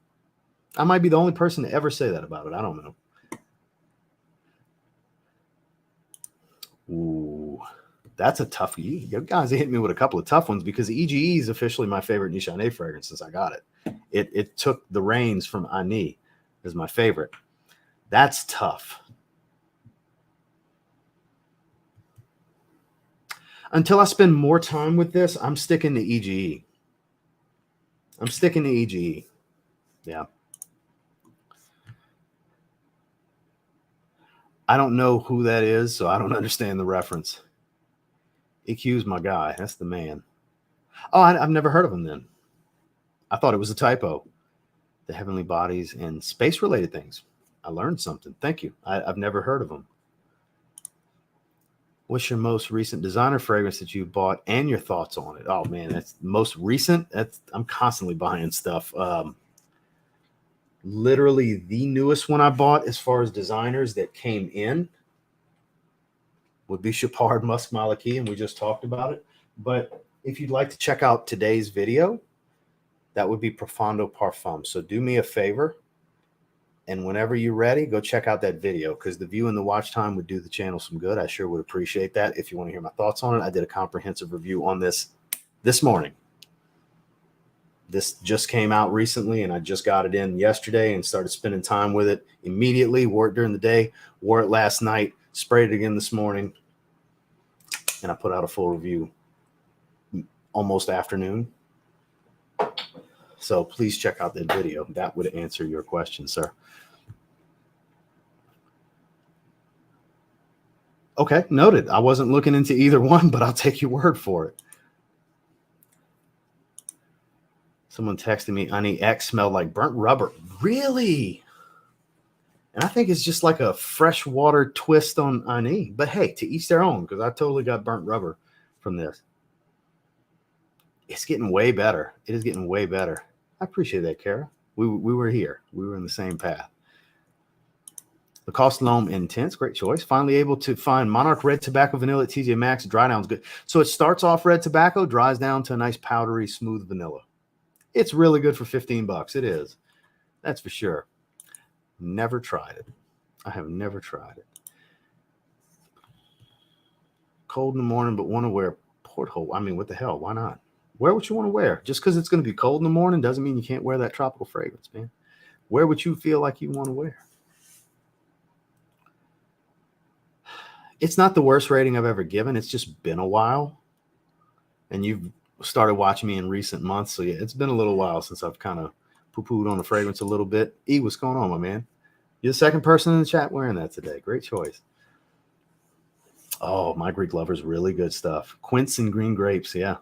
I might be the only person to ever say that about it. I don't know. Ooh. That's a tough. You guys hit me with a couple of tough ones because EGE is officially my favorite Nishane fragrance since I got it. It took the reins from Ani as my favorite. That's tough. Until I spend more time with this, I'm sticking to EGE. I'm sticking to EGE. Yeah. I don't know who that is, so I don't understand the reference. EQ's my guy. That's the man. Oh, I've never heard of him then. I thought it was a typo. The heavenly bodies and space-related things. I learned something. Thank you. I've never heard of him. What's your most recent designer fragrance that you bought and your thoughts on it? Oh, man, that's most recent. I'm constantly buying stuff. Literally the newest one I bought as far as designers that came in would be Chopard Musk Malaki, and we just talked about it. But if you'd like to check out today's video, that would be Profondo Parfum. So do me a favor, and whenever you're ready, go check out that video because the view and the watch time would do the channel some good. I sure would appreciate that. If you want to hear my thoughts on it, I did a comprehensive review on this morning. This just came out recently, and I just got it in yesterday and started spending time with it immediately. Wore it during the day, wore it last night, sprayed it again this morning, and I put out a full review almost afternoon. So please check out that video. That would answer your question, sir. Okay, noted. I wasn't looking into either one, but I'll take your word for it. Someone texted me, Ani X smelled like burnt rubber. Really? And I think it's just like a freshwater twist on Ani. But hey, to each their own, because I totally got burnt rubber from this. It's getting way better. It is getting way better. I appreciate that, Kara. We were here. We were in the same path. The Kosmala No Intense, great choice. Finally able to find Monarch Red Tobacco Vanilla at TJ Maxx. Dry down's good. So it starts off red tobacco, dries down to a nice powdery, smooth vanilla. It's really good for $15. It is. That's for sure. Never tried it. I have never tried it. Cold in the morning, but want to wear porthole. I mean, what the hell? Why not? Wear what you want to wear. Just because it's going to be cold in the morning doesn't mean you can't wear that tropical fragrance, man. Wear what you feel like you want to wear. It's not the worst rating I've ever given. It's just been a while. And you've started watching me in recent months. So, yeah, it's been a little while since I've kind of poo-pooed on the fragrance a little bit. E, what's going on, my man? You're the second person in the chat wearing that today. Great choice. Oh, My Greek Lover's really good stuff. Quince and green grapes, yeah.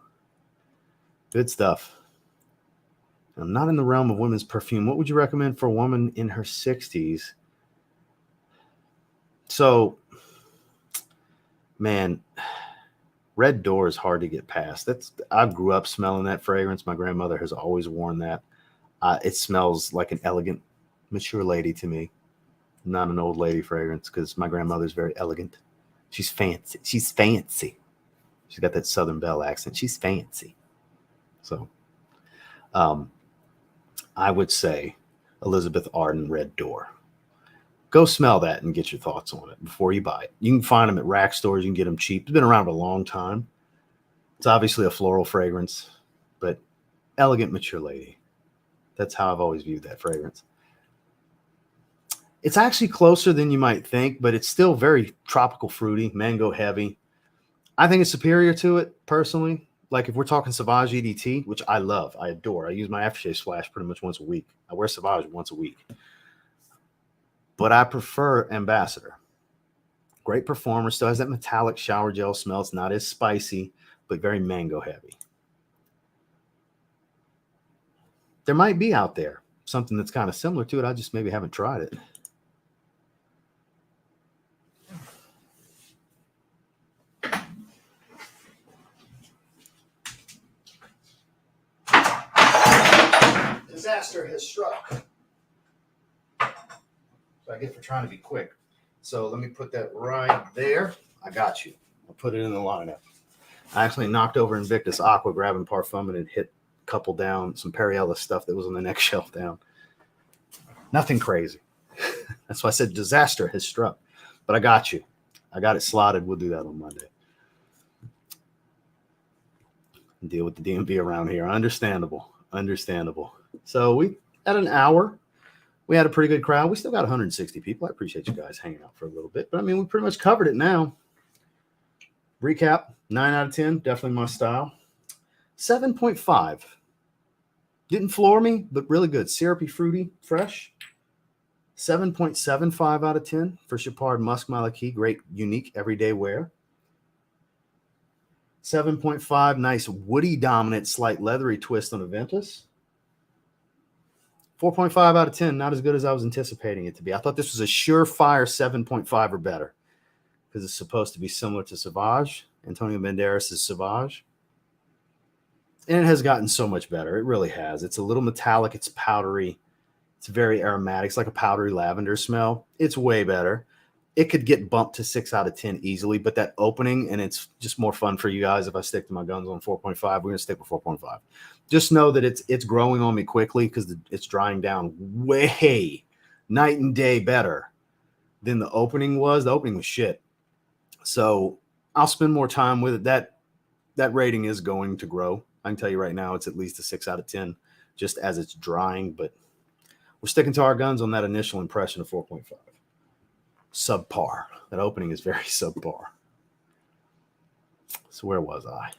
Good stuff. I'm not in the realm of women's perfume. What would you recommend for a woman in her 60s? So, man, Red Door is hard to get past. I grew up smelling that fragrance. My grandmother has always worn that. It smells like an elegant, mature lady to me. Not an old lady fragrance because my grandmother's very elegant. She's fancy. She's fancy. She's got that Southern Belle accent. She's fancy. So I would say Elizabeth Arden Red Door. Go smell that and get your thoughts on it before you buy it. You can find them at rack stores. You can get them cheap. It's been around for a long time. It's obviously a floral fragrance, but elegant, mature lady. That's how I've always viewed that fragrance. It's actually closer than you might think, but it's still very tropical fruity, mango heavy. I think it's superior to it personally. Like if we're talking Sauvage EDT, which I love, I adore. I use my aftershave splash pretty much once a week. I wear Sauvage once a week. But I prefer Ambassador. Great performer. Still has that metallic shower gel smell. It's not as spicy, but very mango heavy. There might be out there something that's kind of similar to it. I just maybe haven't tried it. Disaster has struck. So I get for trying to be quick. So let me put that right there. I got you. I'll put it in the lineup. I actually knocked over Invictus Aqua, grabbing Parfum, and it hit a couple down, some Periella stuff that was on the next shelf down. Nothing crazy. That's why I said disaster has struck. But I got you. I got it slotted. We'll do that on Monday. Deal with the DMV around here. Understandable. Understandable. So we at an hour, we had a pretty good crowd. We still got 160 people. I appreciate you guys hanging out for a little bit. But I mean, we pretty much covered it now. Recap, 9 out of 10. Definitely my style. 7.5. Didn't floor me, but really good. Syrupy, fruity, fresh. 7.75 out of 10 for Chopard Musk Malaki. Great, unique, everyday wear. 7.5, nice woody dominant, slight leathery twist on a Ventus. 4.5 out of 10, not as good as I was anticipating it to be. I thought this was a surefire 7.5 or better because it's supposed to be similar to Sauvage, Antonio Banderas' Sauvage. And it has gotten so much better. It really has. It's a little metallic. It's powdery. It's very aromatic. It's like a powdery lavender smell. It's way better. It could get bumped to 6 out of 10 easily, but that opening, and it's just more fun for you guys if I stick to my guns on 4.5. We're going to stick with 4.5. Just know that it's growing on me quickly because it's drying down way night and day better than the opening was. The opening was shit. So I'll spend more time with it. That rating is going to grow. I can tell you right now it's at least a 6 out of 10 just as it's drying, but we're sticking to our guns on that initial impression of 4.5. Subpar. That opening is very subpar. So where was I?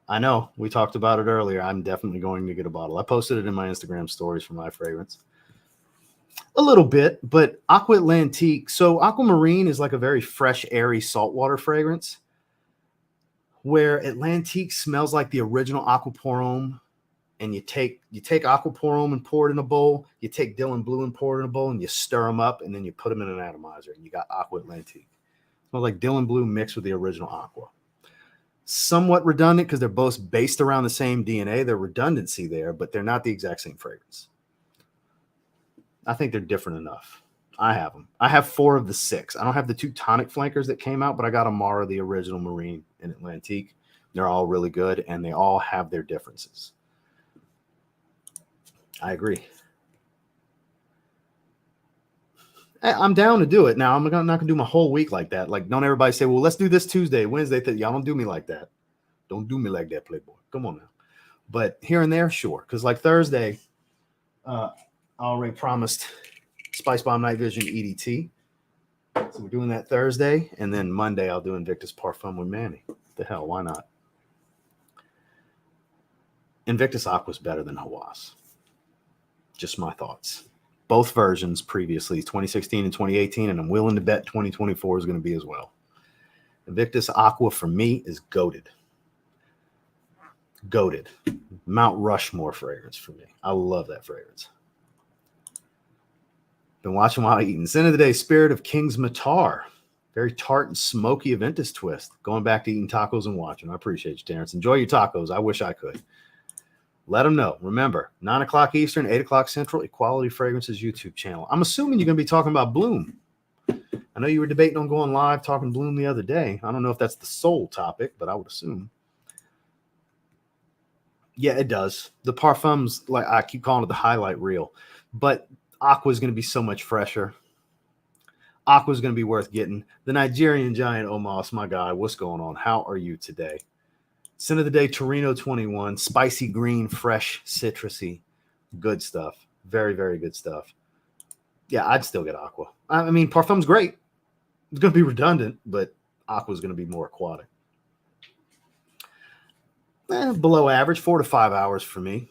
I know we talked about it earlier. I'm definitely going to get a bottle. I posted it in my Instagram stories for my fragrance. A little bit, but Aqua Atlantique. So Aquamarine is like a very fresh, airy saltwater fragrance, where Atlantique smells like the original Aquaporome. And you take Aquaporome and pour it in a bowl. You take Dylan Blue and pour it in a bowl, and you stir them up, and then you put them in an atomizer, and you got Aqua Atlantique. It smells like Dylan Blue mixed with the original Aqua. Somewhat redundant because they're both based around the same DNA. There's redundancy there, but they're not the exact same fragrance. I think they're different enough. I have them. I have 4 of the 6. I don't have the 2 tonic flankers that came out, but I got Amara, the original Marine, and Atlantique. They're all really good, and they all have their differences. I agree. I'm down to do it. Now, I'm not going to do my whole week like that. Like, don't everybody say, well, let's do this Tuesday, Wednesday. Y'all don't do me like that. Don't do me like that, Playboy. Come on now. But here and there, sure. Because like Thursday, I already promised Spice Bomb Night Vision EDT. So we're doing that Thursday. And then Monday, I'll do Invictus Parfum with Manny. The hell, why not? Invictus Aqua's better than Hawas. Just my thoughts. Both versions previously, 2016 and 2018, and I'm willing to bet 2024 is going to be as well. Invictus Aqua for me is goated. Goated. Mount Rushmore fragrance for me. I love that fragrance. Been watching while eating. Sin of the day, Spirit of King's Matar. Very tart and smoky Aventus twist. Going back to eating tacos and watching. I appreciate you, Terrence. Enjoy your tacos. I wish I could. Let them know. Remember, 9 o'clock Eastern, 8 o'clock Central, Equality Fragrances YouTube channel. I'm assuming you're going to be talking about Bloom. I know you were debating on going live talking Bloom the other day. I don't know if that's the sole topic, but I would assume. Yeah, it does. The parfums, like I keep calling it the highlight reel, but Aqua is going to be so much fresher. Aqua is going to be worth getting. The Nigerian giant Omos, my guy, what's going on? How are you today? Scent of the day, Torino 21, spicy green, fresh, citrusy, good stuff. Very, very good stuff. Yeah, I'd still get Aqua. I mean, Parfum's great. It's going to be redundant, but Aqua's going to be more aquatic. Below average, 4 to 5 hours for me.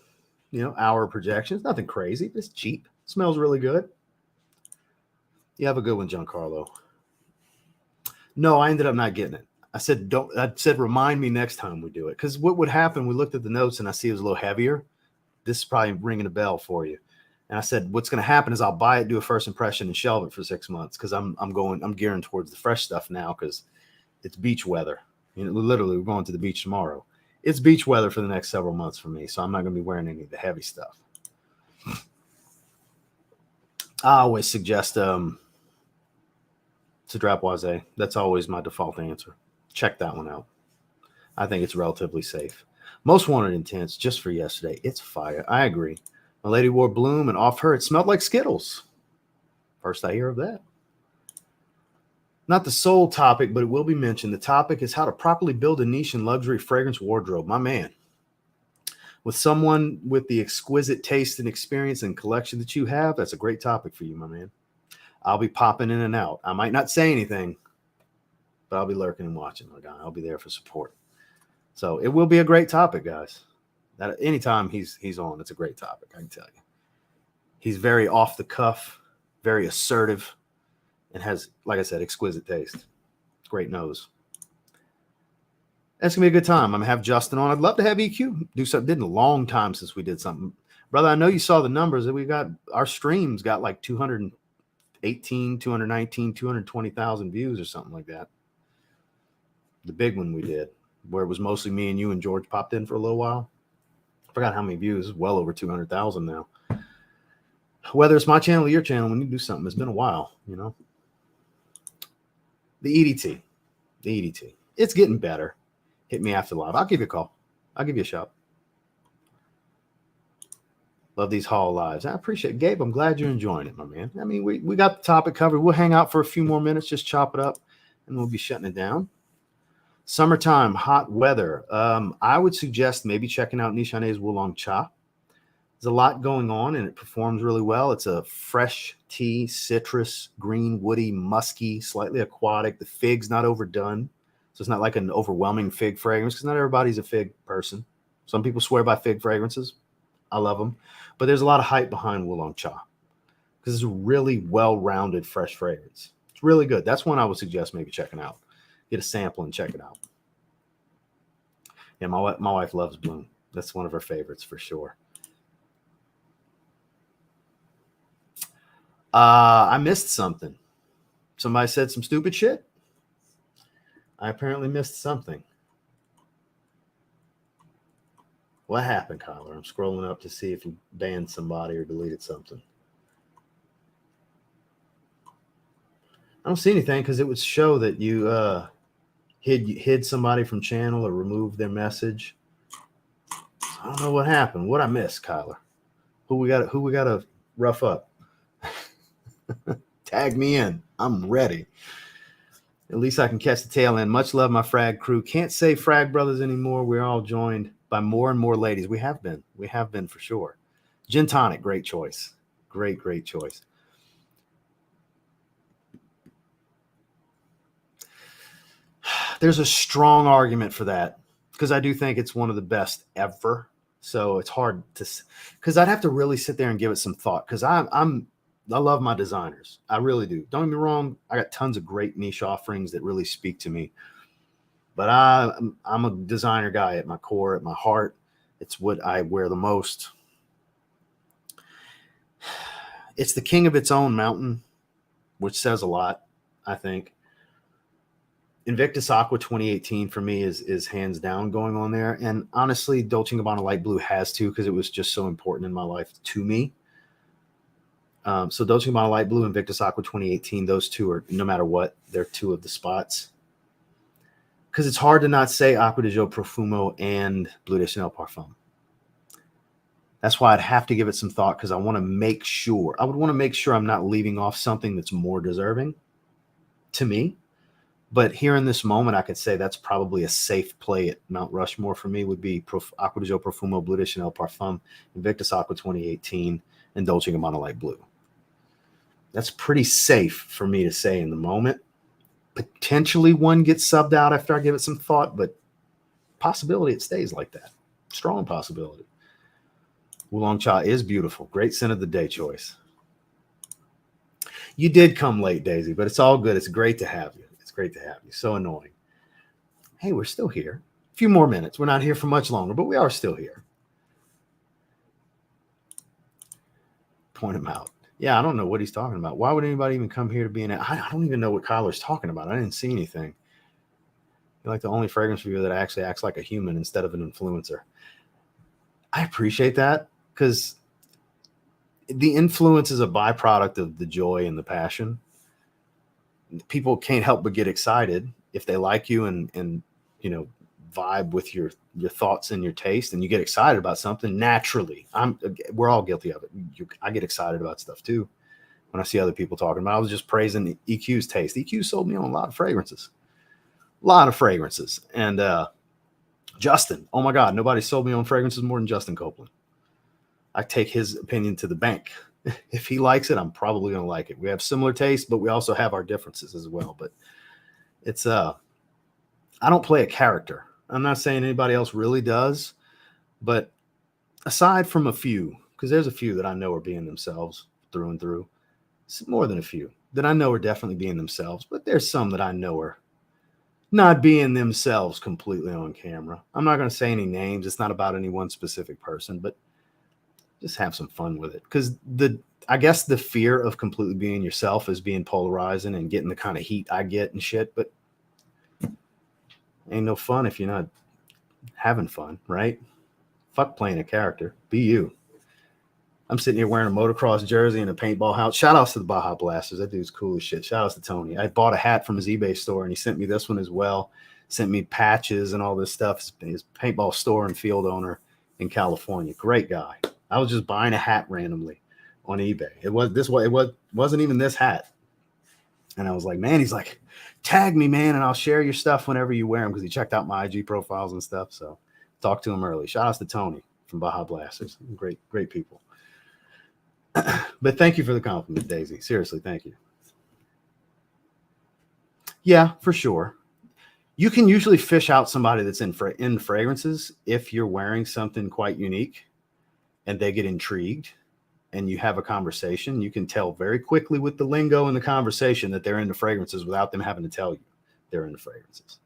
You know, hour projections, nothing crazy. It's cheap. Smells really good. You have a good one, Giancarlo. No, I ended up not getting it. I said, remind me next time we do it. Because what would happen, we looked at the notes and I see it was a little heavier. This is probably ringing a bell for you. And I said, what's going to happen is I'll buy it, do a first impression, and shelve it for 6 months. Because I'm gearing towards the fresh stuff now because it's beach weather. You know, literally, we're going to the beach tomorrow. It's beach weather for the next several months for me. So I'm not going to be wearing any of the heavy stuff. I always suggest to Drapoise. That's always my default answer. Check that one out. I think it's relatively safe. Most Wanted Intense, just for yesterday. It's fire. I agree. My lady wore Bloom, and off her, it smelled like Skittles. First I hear of that. Not the sole topic, but it will be mentioned. The topic is how to properly build a niche in luxury fragrance wardrobe. My man. With someone with the exquisite taste and experience and collection that you have, that's a great topic for you, my man. I'll be popping in and out. I might not say anything, but I'll be lurking and watching, my guy. I'll be there for support. So it will be a great topic, guys. That anytime he's on, it's a great topic, I can tell you. He's very off the cuff, very assertive, and has, like I said, exquisite taste. Great nose. That's going to be a good time. I'm going to have Justin on. I'd love to have EQ do something. Did in a long time since we did something. Brother, I know you saw the numbers that we got. Our streams got like 218, 219, 220,000 views or something like that. The big one we did, where it was mostly me and you and George popped in for a little while. I forgot how many views. Well over 200,000 now. Whether it's my channel or your channel, when you do something, it's been a while, you know. The EDT. It's getting better. Hit me after live. I'll give you a call. I'll give you a shout. Love these haul lives. I appreciate it. Gabe, I'm glad you're enjoying it, my man. I mean, we got the topic covered. We'll hang out for a few more minutes, just chop it up, and we'll be shutting it down. Summertime, hot weather. I would suggest maybe checking out Nishane's Wulong Cha. There's a lot going on, and it performs really well. It's a fresh tea, citrus, green, woody, musky, slightly aquatic. The fig's not overdone. So it's not like an overwhelming fig fragrance because not everybody's a fig person. Some people swear by fig fragrances. I love them. But there's a lot of hype behind Wulong Cha because it's a really well-rounded, fresh fragrance. It's really good. That's one I would suggest maybe checking out. Get a sample and check it out. Yeah, my wife loves Bloom. That's one of her favorites for sure. I missed something. Somebody said some stupid shit. I apparently missed something. What happened, Kyler? I'm scrolling up to see if you banned somebody or deleted something. I don't see anything because it would show that you hid somebody from channel or removed their message. I don't know what happened. What I missed, Kyler? Who we got to rough up? Tag me in. I'm ready. At least I can catch the tail end. Much love, my frag crew. Can't say frag brothers anymore. We're all joined by more and more ladies. We have been. We have been for sure. Gin tonic, great choice. Great choice. There's a strong argument for that because I do think it's one of the best ever. So it's hard to, because I'd have to really sit there and give it some thought because I love my designers. I really do. Don't get me wrong. I got tons of great niche offerings that really speak to me. But I'm a designer guy at my core, at my heart. It's what I wear the most. It's the king of its own mountain, which says a lot, I think. Invictus Aqua 2018 for me is hands down going on there. And honestly, Dolce & Gabbana Light Blue has to because it was just so important in my life to me. So Dolce & Gabbana Light Blue and Invictus Aqua 2018, those two are, no matter what, they're two of the spots. Because it's hard to not say Acqua di Gio Profumo and Bleu de Chanel Parfum. That's why I'd have to give it some thought because I want to make sure. I would want to make sure I'm not leaving off something that's more deserving to me. But here in this moment, I could say that's probably a safe play at Mount Rushmore for me would be Acqua di Gio Profumo, Bleu de Chanel Parfum, Invictus Aqua 2018, and Dolce & Gabbana Light Blue. That's pretty safe for me to say in the moment. Potentially one gets subbed out after I give it some thought, but possibility it stays like that. Strong possibility. Wulong Cha is beautiful. Great scent of the day choice. You did come late, Daisy, but it's all good. It's great to have you. It's great to have you. So annoying. Hey, we're still here. A few more minutes. We're not here for much longer, but we are still here. Point him out. Yeah, I don't know what he's talking about. Why would anybody even come here to be in it? I don't even know what Kyler's talking about. I didn't see anything. You're like the only fragrance reviewer that actually acts like a human instead of an influencer. I appreciate that because the influence is a byproduct of the joy and the passion. People can't help but get excited if they like you and you know, vibe with your thoughts and your taste, and you get excited about something naturally. We're all guilty of it. I get excited about stuff too when I see other people talking about it. I was just praising EQ's taste. EQ sold me on a lot of fragrances, and Justin. Oh my God, nobody sold me on fragrances more than Justin Copeland. I take his opinion to the bank. If he likes it, I'm probably going to like it. We have similar tastes, but we also have our differences as well. But it's I don't play a character. I'm not saying anybody else really does, but aside from a few, because there's a few that I know are being themselves through and through. It's more than a few that I know are definitely being themselves, but there's some that I know are not being themselves completely on camera. I'm not going to say any names. It's not about any one specific person, but just have some fun with it. Because I guess the fear of completely being yourself is being polarizing and getting the kind of heat I get and shit, but ain't no fun if you're not having fun, right? Fuck playing a character. Be you. I'm sitting here wearing a motocross jersey and a paintball hat. Shout outs to the Baja Blasters. That dude's cool as shit. Shout outs to Tony. I bought a hat from his eBay store and he sent me this one as well. Sent me patches and all this stuff. His paintball store and field owner in California. Great guy. I was just buying a hat randomly on eBay. It wasn't even this hat. And I was like, man, he's like, tag me, man, and I'll share your stuff whenever you wear them, because he checked out my IG profiles and stuff. So talk to him early. Shout outs to Tony from Baja Blasters. Great people. But thank you for the compliment, Daisy. Seriously, thank you. Yeah, for sure. You can usually fish out somebody that's in fragrances if you're wearing something quite unique and they get intrigued and you have a conversation. You can tell very quickly with the lingo in the conversation that they're into fragrances without them having to tell you they're into fragrances.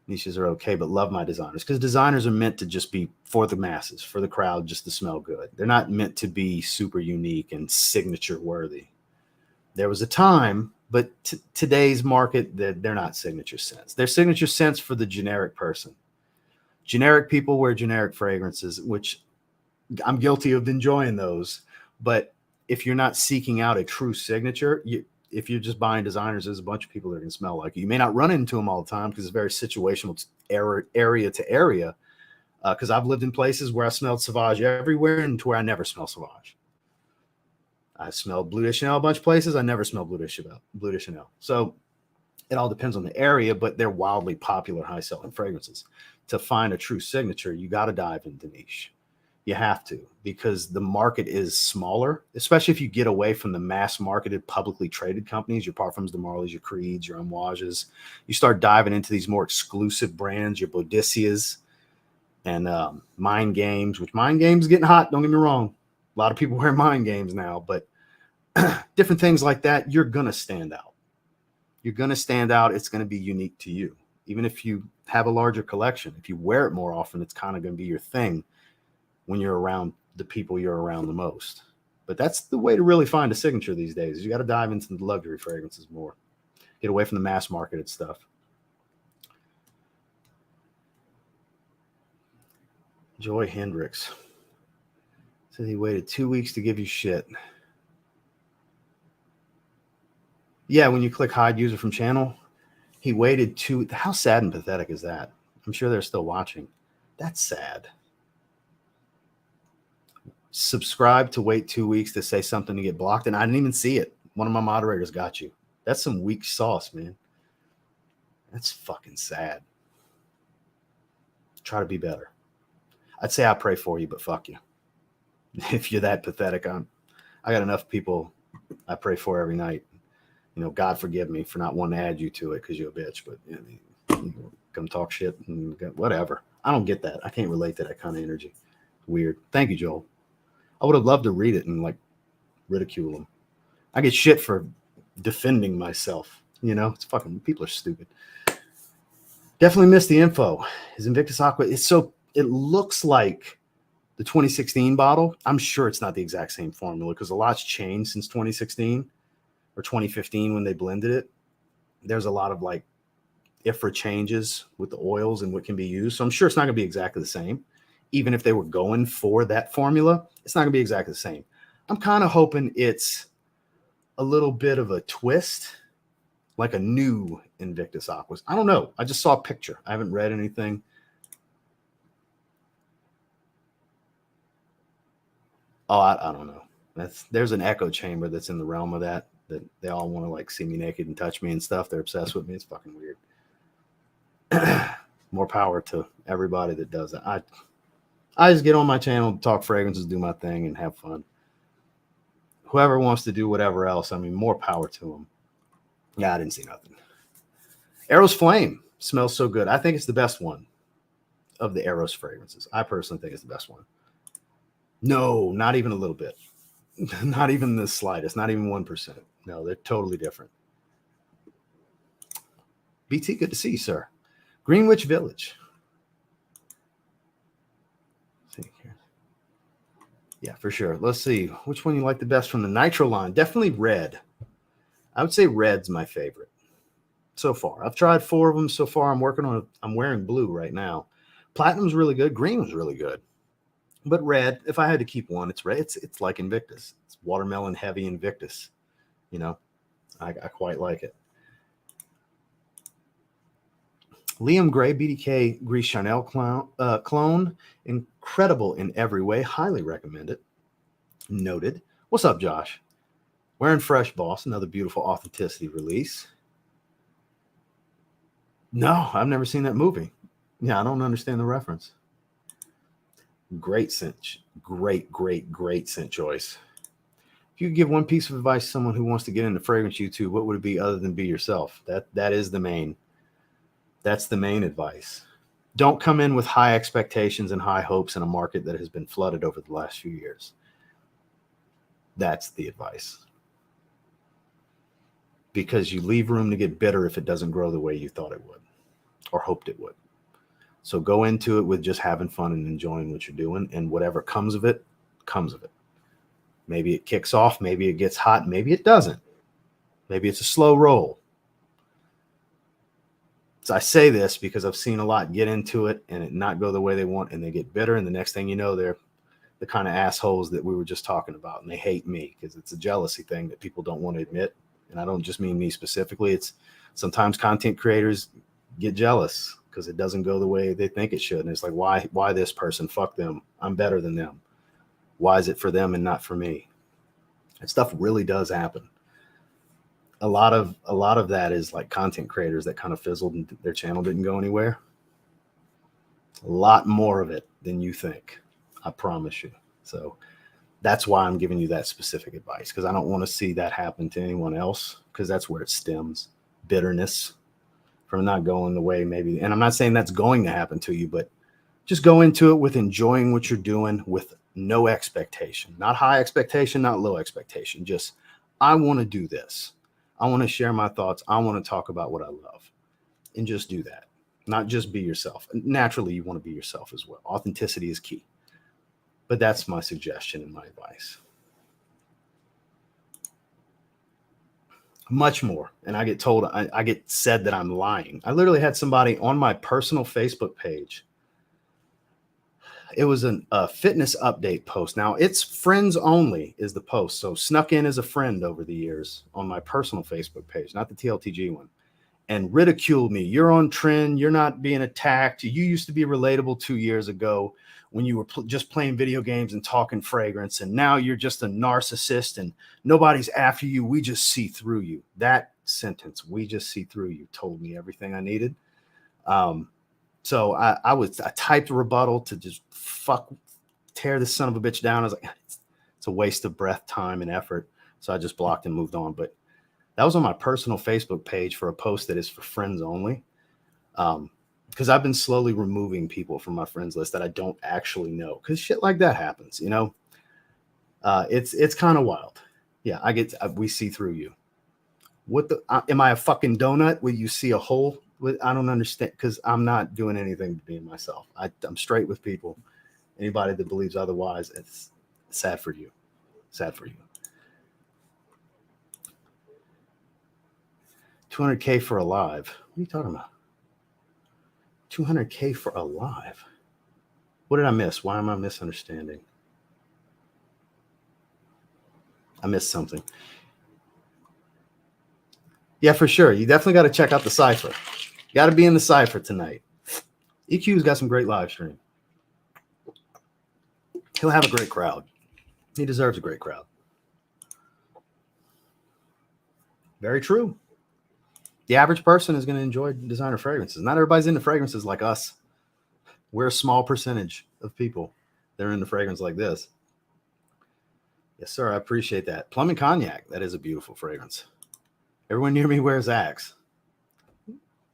Niches are okay, but love my designers, because designers are meant to just be for the masses, for the crowd, just to smell good. They're not meant to be super unique and signature worthy. There was a time, but today's market, they're not signature scents. They're signature scents for the generic person. Generic people wear generic fragrances, which I'm guilty of enjoying those. But if you're not seeking out a true signature, if you're just buying designers, there's a bunch of people that are going to smell like you. You may not run into them all the time because it's very situational, area to area. Because I've lived in places where I smelled Sauvage everywhere and to where I never smell Sauvage. I smelled Bleu de Chanel a bunch of places. I never smelled Bleu de Chanel. So it all depends on the area, but they're wildly popular, high-selling fragrances. To find a true signature, you got to dive into niche. You have to, because the market is smaller, especially if you get away from the mass-marketed, publicly traded companies, your Parfums de Marley's, your Creeds, your Amouages. You start diving into these more exclusive brands, your Bodicias and Mind Games, which Mind Games is getting hot, don't get me wrong. A lot of people wear Mind Games now, but different things like that, you're going to stand out. You're going to stand out. It's going to be unique to you. Even if you have a larger collection, if you wear it more often, it's kind of going to be your thing when you're around the people you're around the most. But that's the way to really find a signature these days. You got to dive into the luxury fragrances more. Get away from the mass marketed stuff. Joy Hendricks said he waited 2 weeks to give you shit. Yeah, when you click hide user from channel, he waited how sad and pathetic is that? I'm sure they're still watching. That's sad. Subscribe to wait 2 weeks to say something to get blocked, and I didn't even see it. One of my moderators got you. That's some weak sauce, man. That's fucking sad. Try to be better. I'd say I pray for you, but fuck you. If you're that pathetic, I got enough people I pray for every night. You know, God forgive me for not wanting to add you to it because you're a bitch, but you know, come talk shit and whatever. I don't get that. I can't relate to that kind of energy. Weird. Thank you, Joel. I would have loved to read it and like ridicule them. I get shit for defending myself. You know, it's fucking, people are stupid. Definitely missed the info. Is Invictus Aqua, it looks like the 2016 bottle. I'm sure it's not the exact same formula because a lot's changed since 2016 or 2015 when they blended it. There's a lot of like IFRA changes with the oils and what can be used. So I'm sure it's not going to be exactly the same. Even if they were going for that formula, it's not going to be exactly the same. I'm kind of hoping it's a little bit of a twist, like a new Invictus Aquas. I don't know. I just saw a picture. I haven't read anything. Oh, I don't know. There's an echo chamber that's in the realm of that they all want to like see me naked and touch me and stuff. They're obsessed with me. It's fucking weird. More power to everybody that does it. I just get on my channel, talk fragrances, do my thing, and have fun. Whoever wants to do whatever else, I mean, more power to them. Yeah, I didn't see nothing. Eros Flame smells so good. I think it's the best one of the Eros fragrances. I personally think it's the best one. No, not even a little bit. Not even the slightest. Not even 1%. No, they're totally different. BT, good to see you, sir. Greenwich Village. Yeah, for sure. Let's see. Which one you like the best from the Nitro line? Definitely red. I would say red's my favorite so far. I've tried 4 of them so far. I'm wearing blue right now. Platinum's really good. Green was really good. But red, if I had to keep one, it's red. It's like Invictus. It's watermelon heavy Invictus. You know, I quite like it. Liam Gray, BDK Gris Chanel clone. Incredible in every way. Highly recommend it. Noted. What's up, Josh? Wearing Fresh Boss, another beautiful authenticity release. No, I've never seen that movie. Yeah, I don't understand the reference. Great scent. Great scent choice. If you could give one piece of advice to someone who wants to get into fragrance YouTube, what would it be other than be yourself? That is the main. That's the main advice. Don't come in with high expectations and high hopes in a market that has been flooded over the last few years. That's the advice. Because you leave room to get bitter if it doesn't grow the way you thought it would or hoped it would. So go into it with just having fun and enjoying what you're doing, and whatever comes of it, comes of it. Maybe it kicks off, maybe it gets hot, maybe it doesn't. Maybe it's a slow roll. So I say this because I've seen a lot get into it and it not go the way they want, and they get bitter, and the next thing you know, they're the kind of assholes that we were just talking about, and they hate me because it's a jealousy thing that people don't want to admit. And I don't just mean me specifically. It's sometimes content creators get jealous because it doesn't go the way they think it should. And it's like, why this person? Fuck them. I'm better than them. Why is it for them and not for me? That stuff really does happen. A lot of that is like content creators that kind of fizzled and their channel didn't go anywhere. A lot more of it than you think. I promise you. So that's why I'm giving you that specific advice, because I don't want to see that happen to anyone else, because that's where it stems. Bitterness from not going the way maybe. And I'm not saying that's going to happen to you, but just go into it with enjoying what you're doing with no expectation. Not high expectation, not low expectation. Just, I want to do this. I want to share my thoughts. I want to talk about what I love. And just do that. Not just be yourself. Naturally, you want to be yourself as well. Authenticity is key. But that's my suggestion and my advice. Much more. And I get told, I get said that I'm lying. I literally had somebody on my personal Facebook page. It was a fitness update post. Now, it's friends only is the post. So snuck in as a friend over the years on my personal Facebook page, not the TLTG one, and ridiculed me. You're on trend. You're not being attacked. You used to be relatable 2 years ago when you were just playing video games and talking fragrance. And now you're just a narcissist and nobody's after you. We just see through you. That sentence, "we just see through you," told me everything I needed. So I typed a rebuttal to just tear this son of a bitch down. I was like, it's a waste of breath, time, and effort. So I just blocked and moved on. But that was on my personal Facebook page for a post that is for friends only. Because I've been slowly removing people from my friends list that I don't actually know, because shit like that happens, you know. It's kind of wild. Yeah, we see through you. Am I a fucking donut where you see a hole? I don't understand, because I'm not doing anything to be myself. I'm straight with people. Anybody that believes otherwise, it's sad for you. Sad for you. 200K for a live. What are you talking about? 200K for a live. What did I miss? Why am I misunderstanding? I missed something. Yeah, for sure. You definitely got to check out the Cypher. You got to be in the Cypher tonight. EQ's got some great live stream. He'll have a great crowd. He deserves a great crowd. Very true. The average person is going to enjoy designer fragrances. Not everybody's into fragrances like us. We're a small percentage of people that are into fragrance like this. Yes, sir. I appreciate that. Plum and Cognac. That is a beautiful fragrance. Everyone near me wears Axe.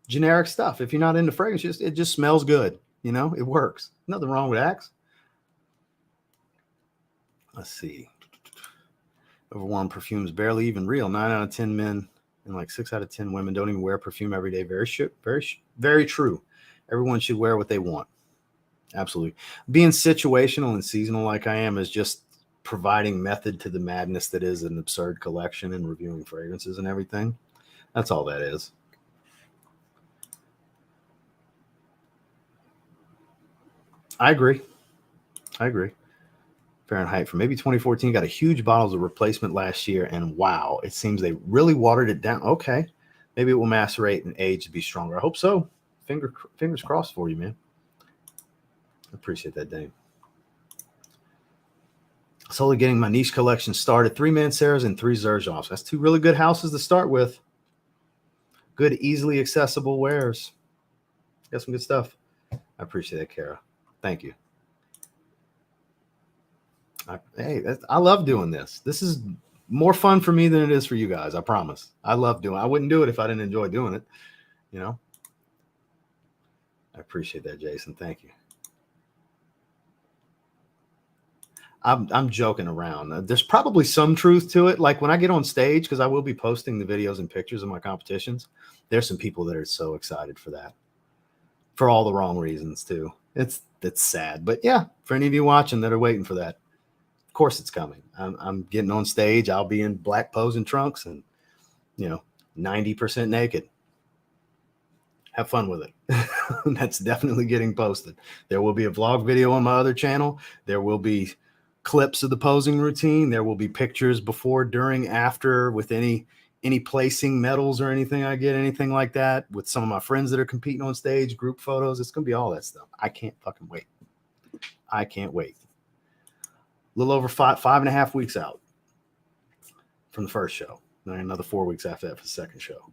Generic stuff. If you're not into fragrance, it just smells good. You know, it works. Nothing wrong with Axe. Let's see. Overworn perfumes barely even real. 9 out of 10 men and like 6 out of 10 women don't even wear perfume every day. Very true. Everyone should wear what they want. Absolutely. Being situational and seasonal like I am is just providing method to the madness that is an absurd collection and reviewing fragrances and everything. That's all that is. I agree. Fahrenheit from maybe 2014 got a huge bottles of replacement last year, and wow, it seems they really watered it down. Okay, maybe it will macerate and age to be stronger. I hope so. Fingers crossed for you, man. I appreciate that, Dane. Slowly getting my niche collection started. 3 Manceras and 3 Xerjoffs. That's 2 really good houses to start with. Good, easily accessible wares. Got some good stuff. I appreciate that, Kara. Thank you. I love doing this. This is more fun for me than it is for you guys. I promise. I love doing it. I wouldn't do it if I didn't enjoy doing it. You know, I appreciate that, Jason. Thank you. I'm joking around. There's probably some truth to it. Like when I get on stage, because I will be posting the videos and pictures of my competitions, there's some people that are so excited for that. For all the wrong reasons, too. It's sad. But yeah, for any of you watching that are waiting for that, of course it's coming. I'm getting on stage. I'll be in black posing trunks and, 90% naked. Have fun with it. That's definitely getting posted. There will be a vlog video on my other channel. There will be clips of the posing routine. There will be pictures before, during, after with any placing medals or anything I get, anything like that, with some of my friends that are competing on stage, group photos. It's going to be all that stuff. I can't fucking wait. I can't wait. A little over 5.5 weeks out from the first show. Then another 4 weeks after that for the second show.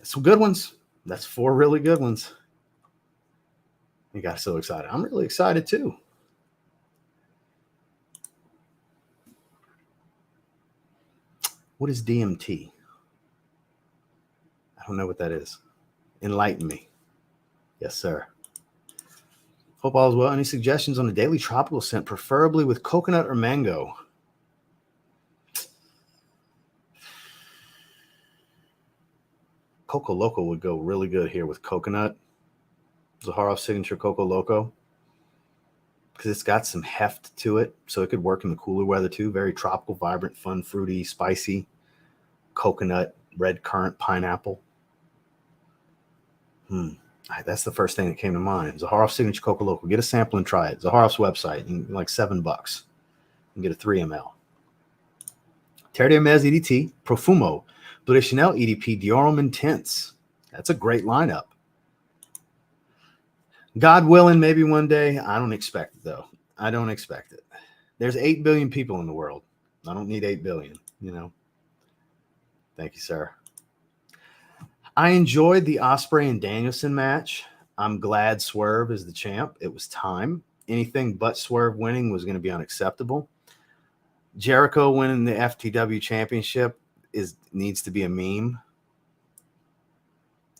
Some good ones. That's 4 really good ones. You got so excited. I'm really excited too. What is DMT? I don't know what that is. Enlighten me. Yes, sir. Hope all is well. Any suggestions on a daily tropical scent, preferably with coconut or mango? Coco Loco would go really good here with coconut. Zaharoff Signature Coco Loco. Because it's got some heft to it. So it could work in the cooler weather too. Very tropical, vibrant, fun, fruity, spicy. Coconut, red currant, pineapple. That's the first thing that came to mind. Zaharoff Signature Coco Loco. Get a sample and try it. Zaharoff's website. Like $7. You can get a 3 ml. Terre d'Hermes EDT. Profumo. Bleu de Chanel EDP. Diorum Intense. That's a great lineup. God willing, maybe one day. I don't expect it, though. I don't expect it. There's 8 billion people in the world. I don't need 8 billion, Thank you, sir. I enjoyed the Ospreay and Danielson match. I'm glad Swerve is the champ. It was time. Anything but Swerve winning was going to be unacceptable. Jericho winning the FTW championship needs to be a meme.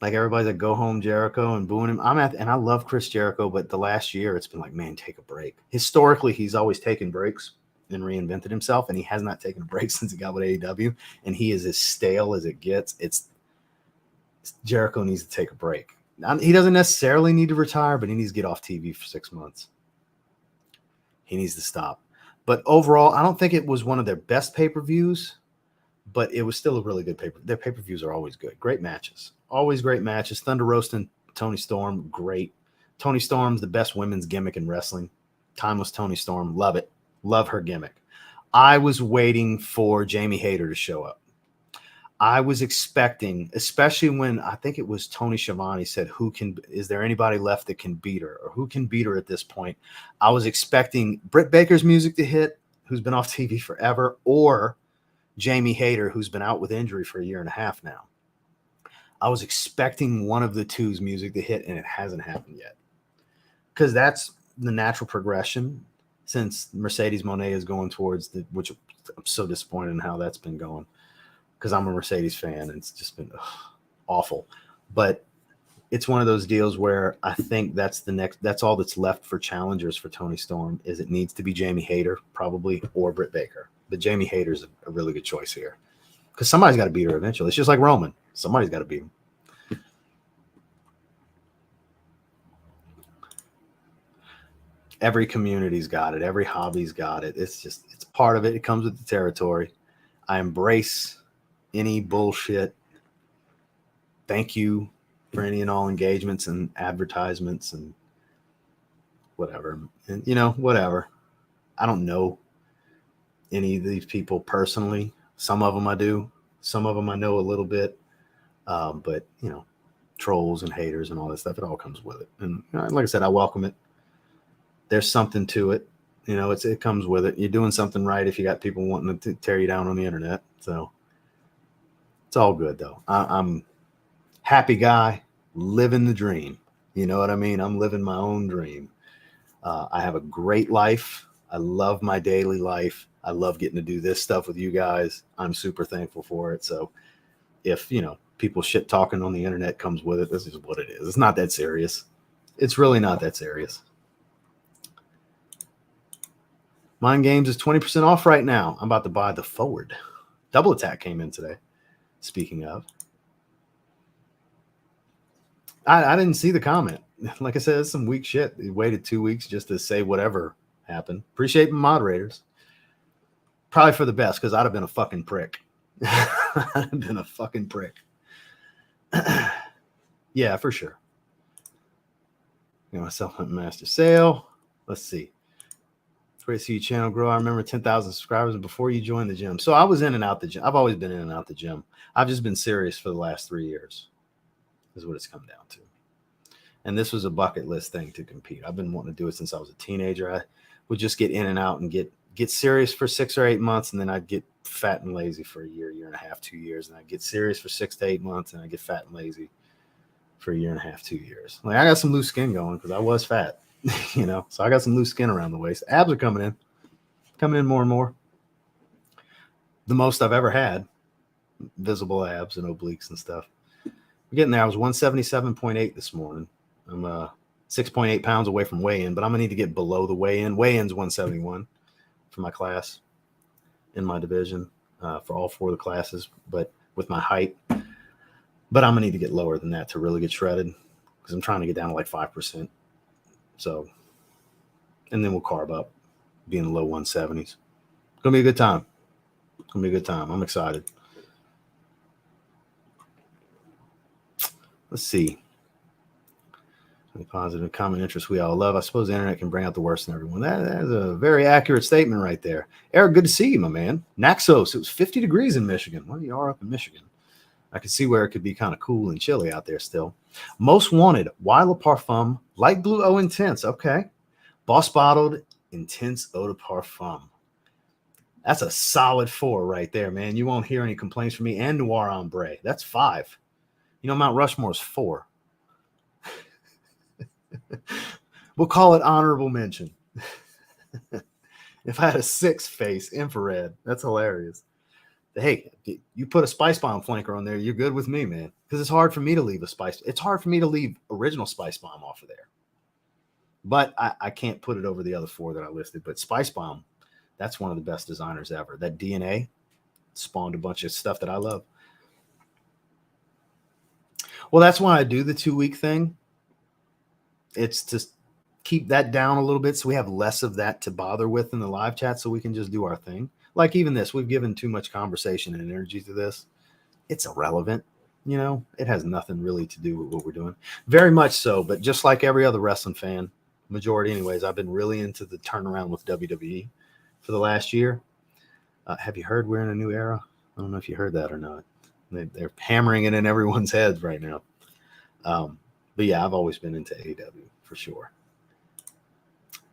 Like everybody's like, go home Jericho and booing him. And I love Chris Jericho, but the last year it's been like, man, take a break. Historically, he's always taken breaks and reinvented himself, and he has not taken a break since he got with AEW, and he is as stale as it gets. Jericho needs to take a break. He doesn't necessarily need to retire, but he needs to get off TV for 6 months. He needs to stop. But overall, I don't think it was one of their best pay-per-views, but it was still a really good pay-per-view. Their pay-per-views are always good. Great matches. Always great matches. Thunder Roasting, Toni Storm, great. Toni Storm's the best women's gimmick in wrestling. Timeless Toni Storm. Love it. Love her gimmick. I was waiting for Jamie Hayter to show up. I was expecting, especially when I think it was Tony Schiavone said, is there anybody left that can beat her, or who can beat her at this point? I was expecting Britt Baker's music to hit, who's been off TV forever, or Jamie Hayter, who's been out with injury for 1.5 years now. I was expecting one of the two's music to hit, and it hasn't happened yet. Because that's the natural progression since Mercedes Monet is going towards which I'm so disappointed in how that's been going. Because I'm a Mercedes fan, and it's just been awful. But it's one of those deals where I think that's all that's left for challengers for Toni Storm is it needs to be Jamie Hayter probably or Britt Baker. But Jamie Hayter's a really good choice here because somebody's got to beat her eventually. It's just like Roman. Somebody's got to beat him. Every community's got it. Every hobby's got it. It's part of it. It comes with the territory. I embrace any bullshit. Thank you for any and all engagements and advertisements and whatever. And, whatever. I don't know any of these people personally. Some of them I do. Some of them I know a little bit. But, trolls and haters and all that stuff, it all comes with it. And like I said, I welcome it. There's something to it. It comes with it. You're doing something right if you got people wanting to tear you down on the internet. So it's all good, though. I'm happy guy, living the dream. You know what I mean? I'm living my own dream. I have a great life. I love my daily life. I love getting to do this stuff with you guys. I'm super thankful for it. So if, people shit talking on the internet comes with it, this is what it is. It's not that serious. It's really not that serious. Mind Games is 20% off right now. I'm about to buy the Forward. Double Attack came in today. Speaking of. I didn't see the comment. Like I said, it's some weak shit. He waited 2 weeks just to say whatever happened. Appreciate moderators. Probably for the best, because I'd have been a fucking prick. I'd have been a fucking prick. Yeah, for sure. Got myself on Master Sale. Let's see. It's great to see your channel grow. I remember 10,000 subscribers before you joined the gym. So I was in and out the gym. I've always been in and out the gym. I've just been serious for the last 3 years. Is what it's come down to. And this was a bucket list thing to compete. I've been wanting to do it since I was a teenager. I would just get in and out and get serious for 6 or 8 months, and then I'd get fat and lazy for a year and a half, 2 years, and I'd get serious for 6 to 8 months, and I'd get fat and lazy for a year and a half, 2 years. Like I got some loose skin going because I was fat, so I got some loose skin around the waist. Abs are coming in more and more. The most I've ever had, visible abs and obliques and stuff. I'm getting there. I was 177.8 this morning. I'm 6.8 pounds away from weigh-in, but I'm gonna need to get below the weigh-in. Weigh-in's 171 for my class in my division for all 4 of the classes, but with my height. But I'm gonna need to get lower than that to really get shredded because I'm trying to get down to like 5%. So, and then we'll carb up, be in the low 170s. It's gonna be a good time. It's gonna be a good time. I'm excited. Let's see. Any positive common interest we all love. I suppose the internet can bring out the worst in everyone. That is a very accurate statement right there. Eric, good to see you, my man. Naxos, it was 50 degrees in Michigan. Well, you are up in Michigan. I can see where it could be kind of cool and chilly out there still. Most wanted, Why Le Parfum, light blue eau intense. Okay. Boss bottled intense eau de parfum. That's a solid 4 right there, man. You won't hear any complaints from me. And Noir Ombre. That's 5. Mount Rushmore is 4. We'll call it honorable mention. If I had a 6 face, infrared. That's hilarious. Hey, you put a Spice Bomb flanker on there, you're good with me, man. Because it's hard for me to leave it's hard for me to leave original Spice Bomb off of there. But I can't put it over the other 4 that I listed. But Spice Bomb, that's one of the best designers ever. That DNA spawned a bunch of stuff that I love. Well, that's why I do the 2-week thing. It's to keep that down a little bit so we have less of that to bother with in the live chat so we can just do our thing. Like even this, we've given too much conversation and energy to this. It's irrelevant. It has nothing really to do with what we're doing. Very much so, but just like every other wrestling fan, majority anyways, I've been really into the turnaround with WWE for the last year. Have you heard we're in a new era? I don't know if you heard that or not. They're hammering it in everyone's heads right now. But yeah, I've always been into AEW for sure.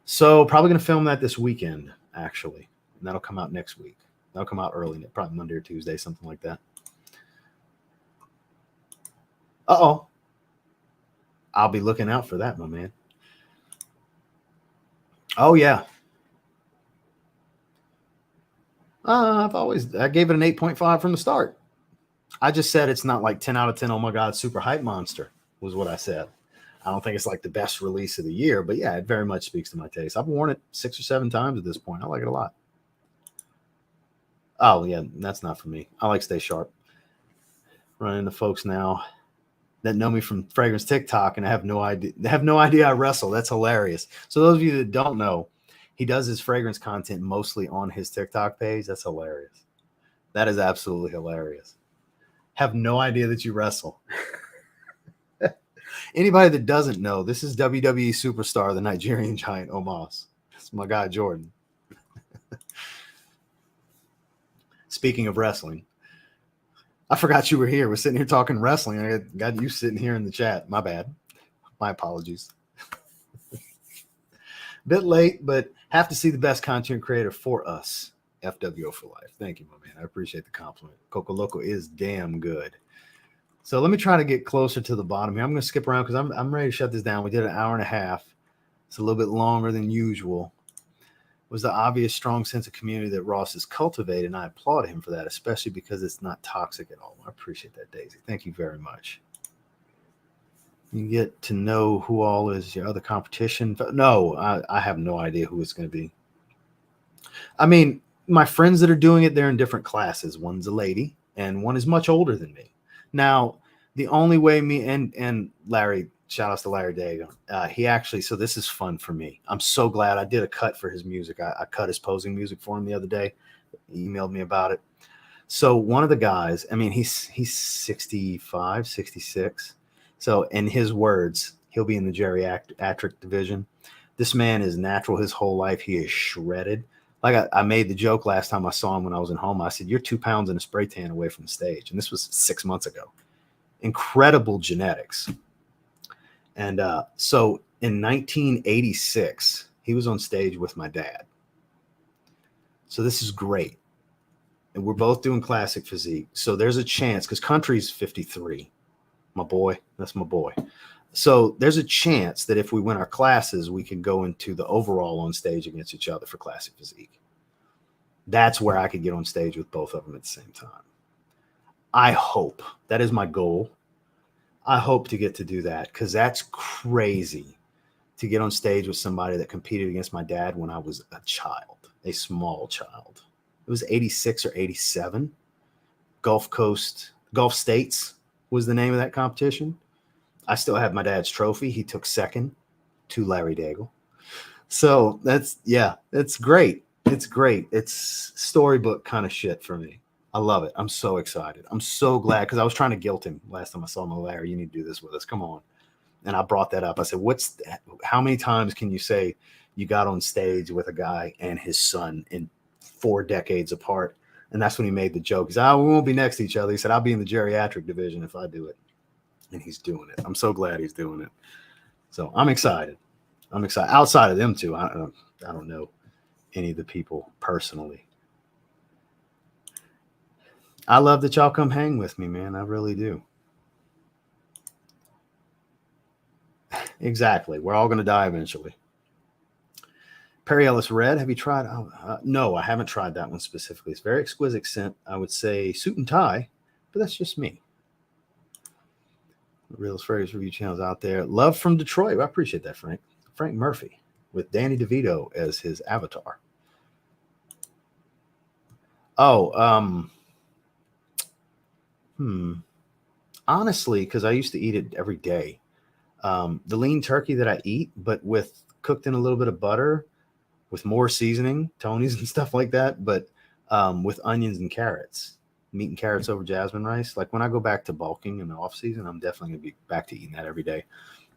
So probably going to film that this weekend, actually. And that'll come out next week. That'll come out early, probably Monday or Tuesday, something like that. Uh-oh. I'll be looking out for that, my man. Oh, yeah. I gave it an 8.5 from the start. I just said it's not like 10 out of 10. Oh my God, super hype monster was what I said. I don't think it's like the best release of the year, but yeah, it very much speaks to my taste. I've worn it 6 or 7 times at this point. I like it a lot. Oh yeah, that's not for me. I like Stay Sharp. Running into folks now that know me from Fragrance TikTok and have no idea I wrestle. That's hilarious. So those of you that don't know, he does his fragrance content mostly on his TikTok page. That's hilarious. That is absolutely hilarious. Have no idea that you wrestle. Anybody that doesn't know, this is WWE superstar, the Nigerian giant Omos. That's my guy, Jordan. Speaking of wrestling, I forgot you were here. We're sitting here talking wrestling. I got you sitting here in the chat. My bad. My apologies. Bit late, but have to see the best content creator for us. FWO for life. Thank you, my man. I appreciate the compliment. Coco Loco is damn good. So let me try to get closer to the bottom here. I'm going to skip around because I'm ready to shut this down. We did an hour and a half. It's a little bit longer than usual. It was the obvious strong sense of community that Ross has cultivated, and I applaud him for that, especially because it's not toxic at all. I appreciate that, Daisy. Thank you very much. You get to know who all is your other competition. No, I have no idea who it's going to be. I mean, my friends that are doing it, they're in different classes. One's a lady, and one is much older than me. Now, the only way me and Larry, shout outs to Larry Dago, he actually, so this is fun for me. I'm so glad I did a cut for his music. I cut his posing music for him the other day. He emailed me about it. So one of the guys, I mean, he's 65, 66. So in his words, he'll be in the geriatric division. This man is natural his whole life. He is shredded. Like I made the joke last time I saw him when I was in home. I said, you're 2 pounds and a spray tan away from the stage. And this was 6 months ago. Incredible genetics. And so in 1986, he was on stage with my dad. So this is great. And we're both doing classic physique. So there's a chance, because Country's 53. My boy, that's my boy. So there's a chance that if we win our classes, we can go into the overall on stage against each other for classic physique. That's where I could get on stage with both of them at the same time. I hope. That is my goal. I hope to get to do that, because that's crazy to get on stage with somebody that competed against my dad when I was a child, a small child. It was 86 or 87. Gulf States was the name of that competition. I still have my dad's trophy. He took second to Larry Daigle. So that's great. It's great. It's storybook kind of shit for me. I love it. I'm so excited. I'm so glad, because I was trying to guilt him last time I saw him. Larry, you need to do this with us. Come on. And I brought that up. I said, how many times can you say you got on stage with a guy and his son in 4 decades apart? And that's when he made the joke. He said, we won't be next to each other. He said, I'll be in the geriatric division if I do it. And he's doing it. I'm so glad he's doing it. So I'm excited. I'm excited. Outside of them two, I don't know any of the people personally. I love that y'all come hang with me, man. I really do. Exactly. We're all going to die eventually. Perry Ellis Red, have you tried? No, I haven't tried that one specifically. It's very exquisite scent. I would say suit and tie, but that's just me. Real Fragrance review channels out there. Love from Detroit. I appreciate that, Frank. Frank Murphy with Danny DeVito as his avatar. Oh, honestly, because I used to eat it every day. The lean turkey that I eat, but with cooked in a little bit of butter with more seasoning, Tony's and stuff like that, but with onions and carrots. Meat and carrots over jasmine rice. Like when I go back to bulking in the off season, I'm definitely gonna be back to eating that every day.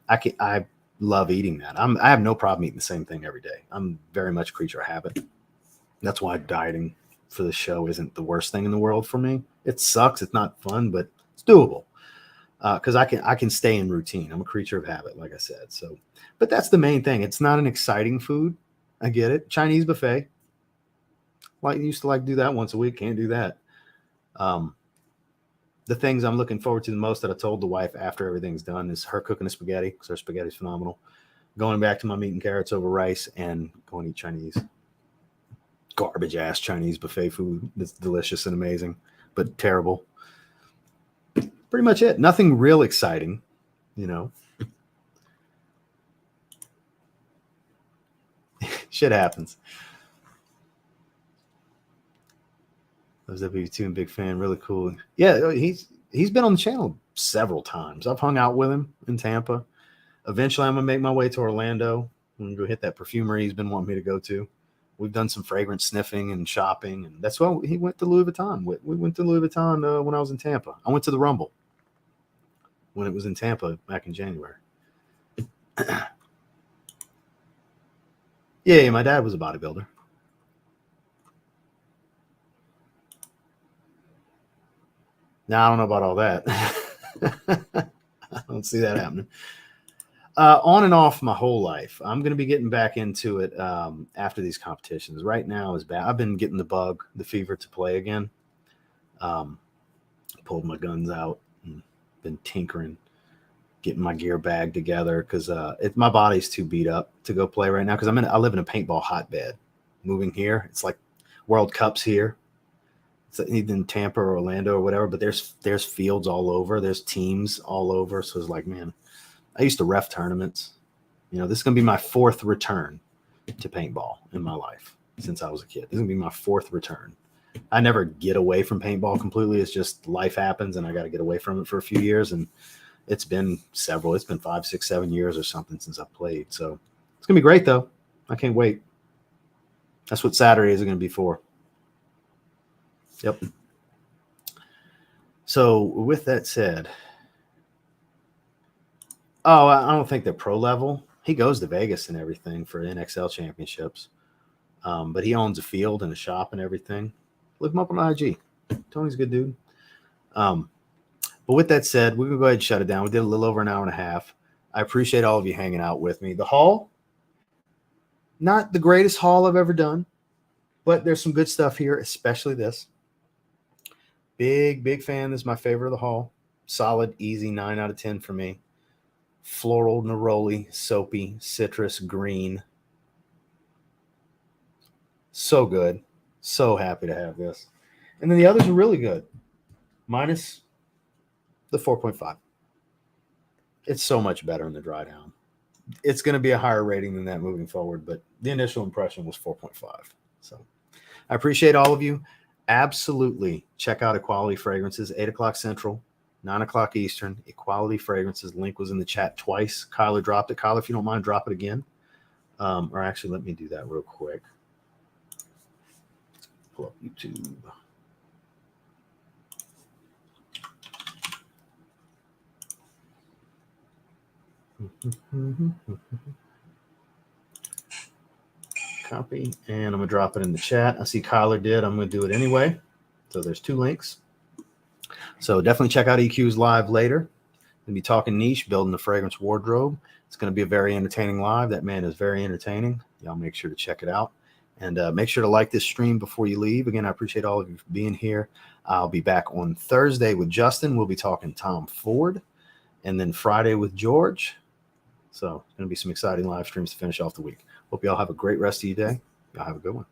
I love eating that. I have no problem eating the same thing every day. I'm very much a creature of habit. That's why dieting for the show isn't the worst thing in the world for me. It sucks. It's not fun, but it's doable. Because I can stay in routine. I'm a creature of habit, like I said. So, but that's the main thing. It's not an exciting food. I get it. Chinese buffet. Like used to do that once a week. Can't do that. the things I'm looking forward to the most that I told the wife after everything's done is her cooking the spaghetti, because her spaghetti's phenomenal. Going back to my meat and carrots over rice, and going to eat Chinese. Garbage ass Chinese buffet food that's delicious and amazing, but terrible. Pretty much it. Nothing real exciting, you know. Shit happens. I was WB2 big fan, really cool. Yeah, he's been on the channel several times. I've hung out with him in Tampa. Eventually, I'm gonna make my way to Orlando. I'm gonna go hit that perfumery he's been wanting me to go to. We've done some fragrance sniffing and shopping, and that's why he went to Louis Vuitton. We went to Louis Vuitton when I was in Tampa. I went to the Rumble when it was in Tampa back in January. Yeah, my dad was a bodybuilder. Now, I don't know about all that. I don't see that happening. On and off my whole life. I'm going to be getting back into it after these competitions. Right now is bad. I've been getting the bug, the fever to play again. Pulled my guns out and been tinkering, getting my gear bag together, because my body's too beat up to go play right now, because I live in a paintball hotbed. Moving here, it's like World Cups here. It's either in Tampa or Orlando or whatever, but there's fields all over. There's teams all over. So it's like, man, I used to ref tournaments. You know, this is going to be my 4th return to paintball in my life since I was a kid. This is going to be my 4th return. I never get away from paintball completely. It's just life happens, and I got to get away from it for a few years. And it's been 5, 6, 7 years or something since I've played. So it's going to be great, though. I can't wait. That's what Saturdays are going to be for. Yep. So with that said, I don't think they're pro level. He goes to Vegas and everything for NXL championships. But he owns a field and a shop and everything. Look him up on IG. Tony's a good dude. But with that said, we're going to go ahead and shut it down. We did a little over an hour and a half. I appreciate all of you hanging out with me. The haul, not the greatest haul I've ever done, but there's some good stuff here, especially this. Big fan. This is my favorite of the haul. Solid, easy 9 out of 10 for me. Floral, neroli, soapy, citrus, green. So good. So happy to have this. And then the others are really good. Minus the 4.5. It's so much better in the dry down. It's going to be a higher rating than that moving forward, but the initial impression was 4.5. So I appreciate all of you. Absolutely check out Equality Fragrances, 8 o'clock Central, 9 o'clock Eastern. Equality Fragrances. Link was in the chat twice. Kyler dropped it. Kyler, if you don't mind, drop it again. Or actually, let me do that real quick. Pull up YouTube. Copy, and I'm going to drop it in the chat. I see Kyler did. I'm going to do it anyway. So there's 2 links. So definitely check out EQ's live later. Going to be talking niche, building the fragrance wardrobe. It's going to be a very entertaining live. That man is very entertaining. Y'all make sure to check it out. And make sure to like this stream before you leave. Again, I appreciate all of you for being here. I'll be back on Thursday with Justin. We'll be talking Tom Ford. And then Friday with George. So it's going to be some exciting live streams to finish off the week. Hope you all have a great rest of your day. Y'all have a good one.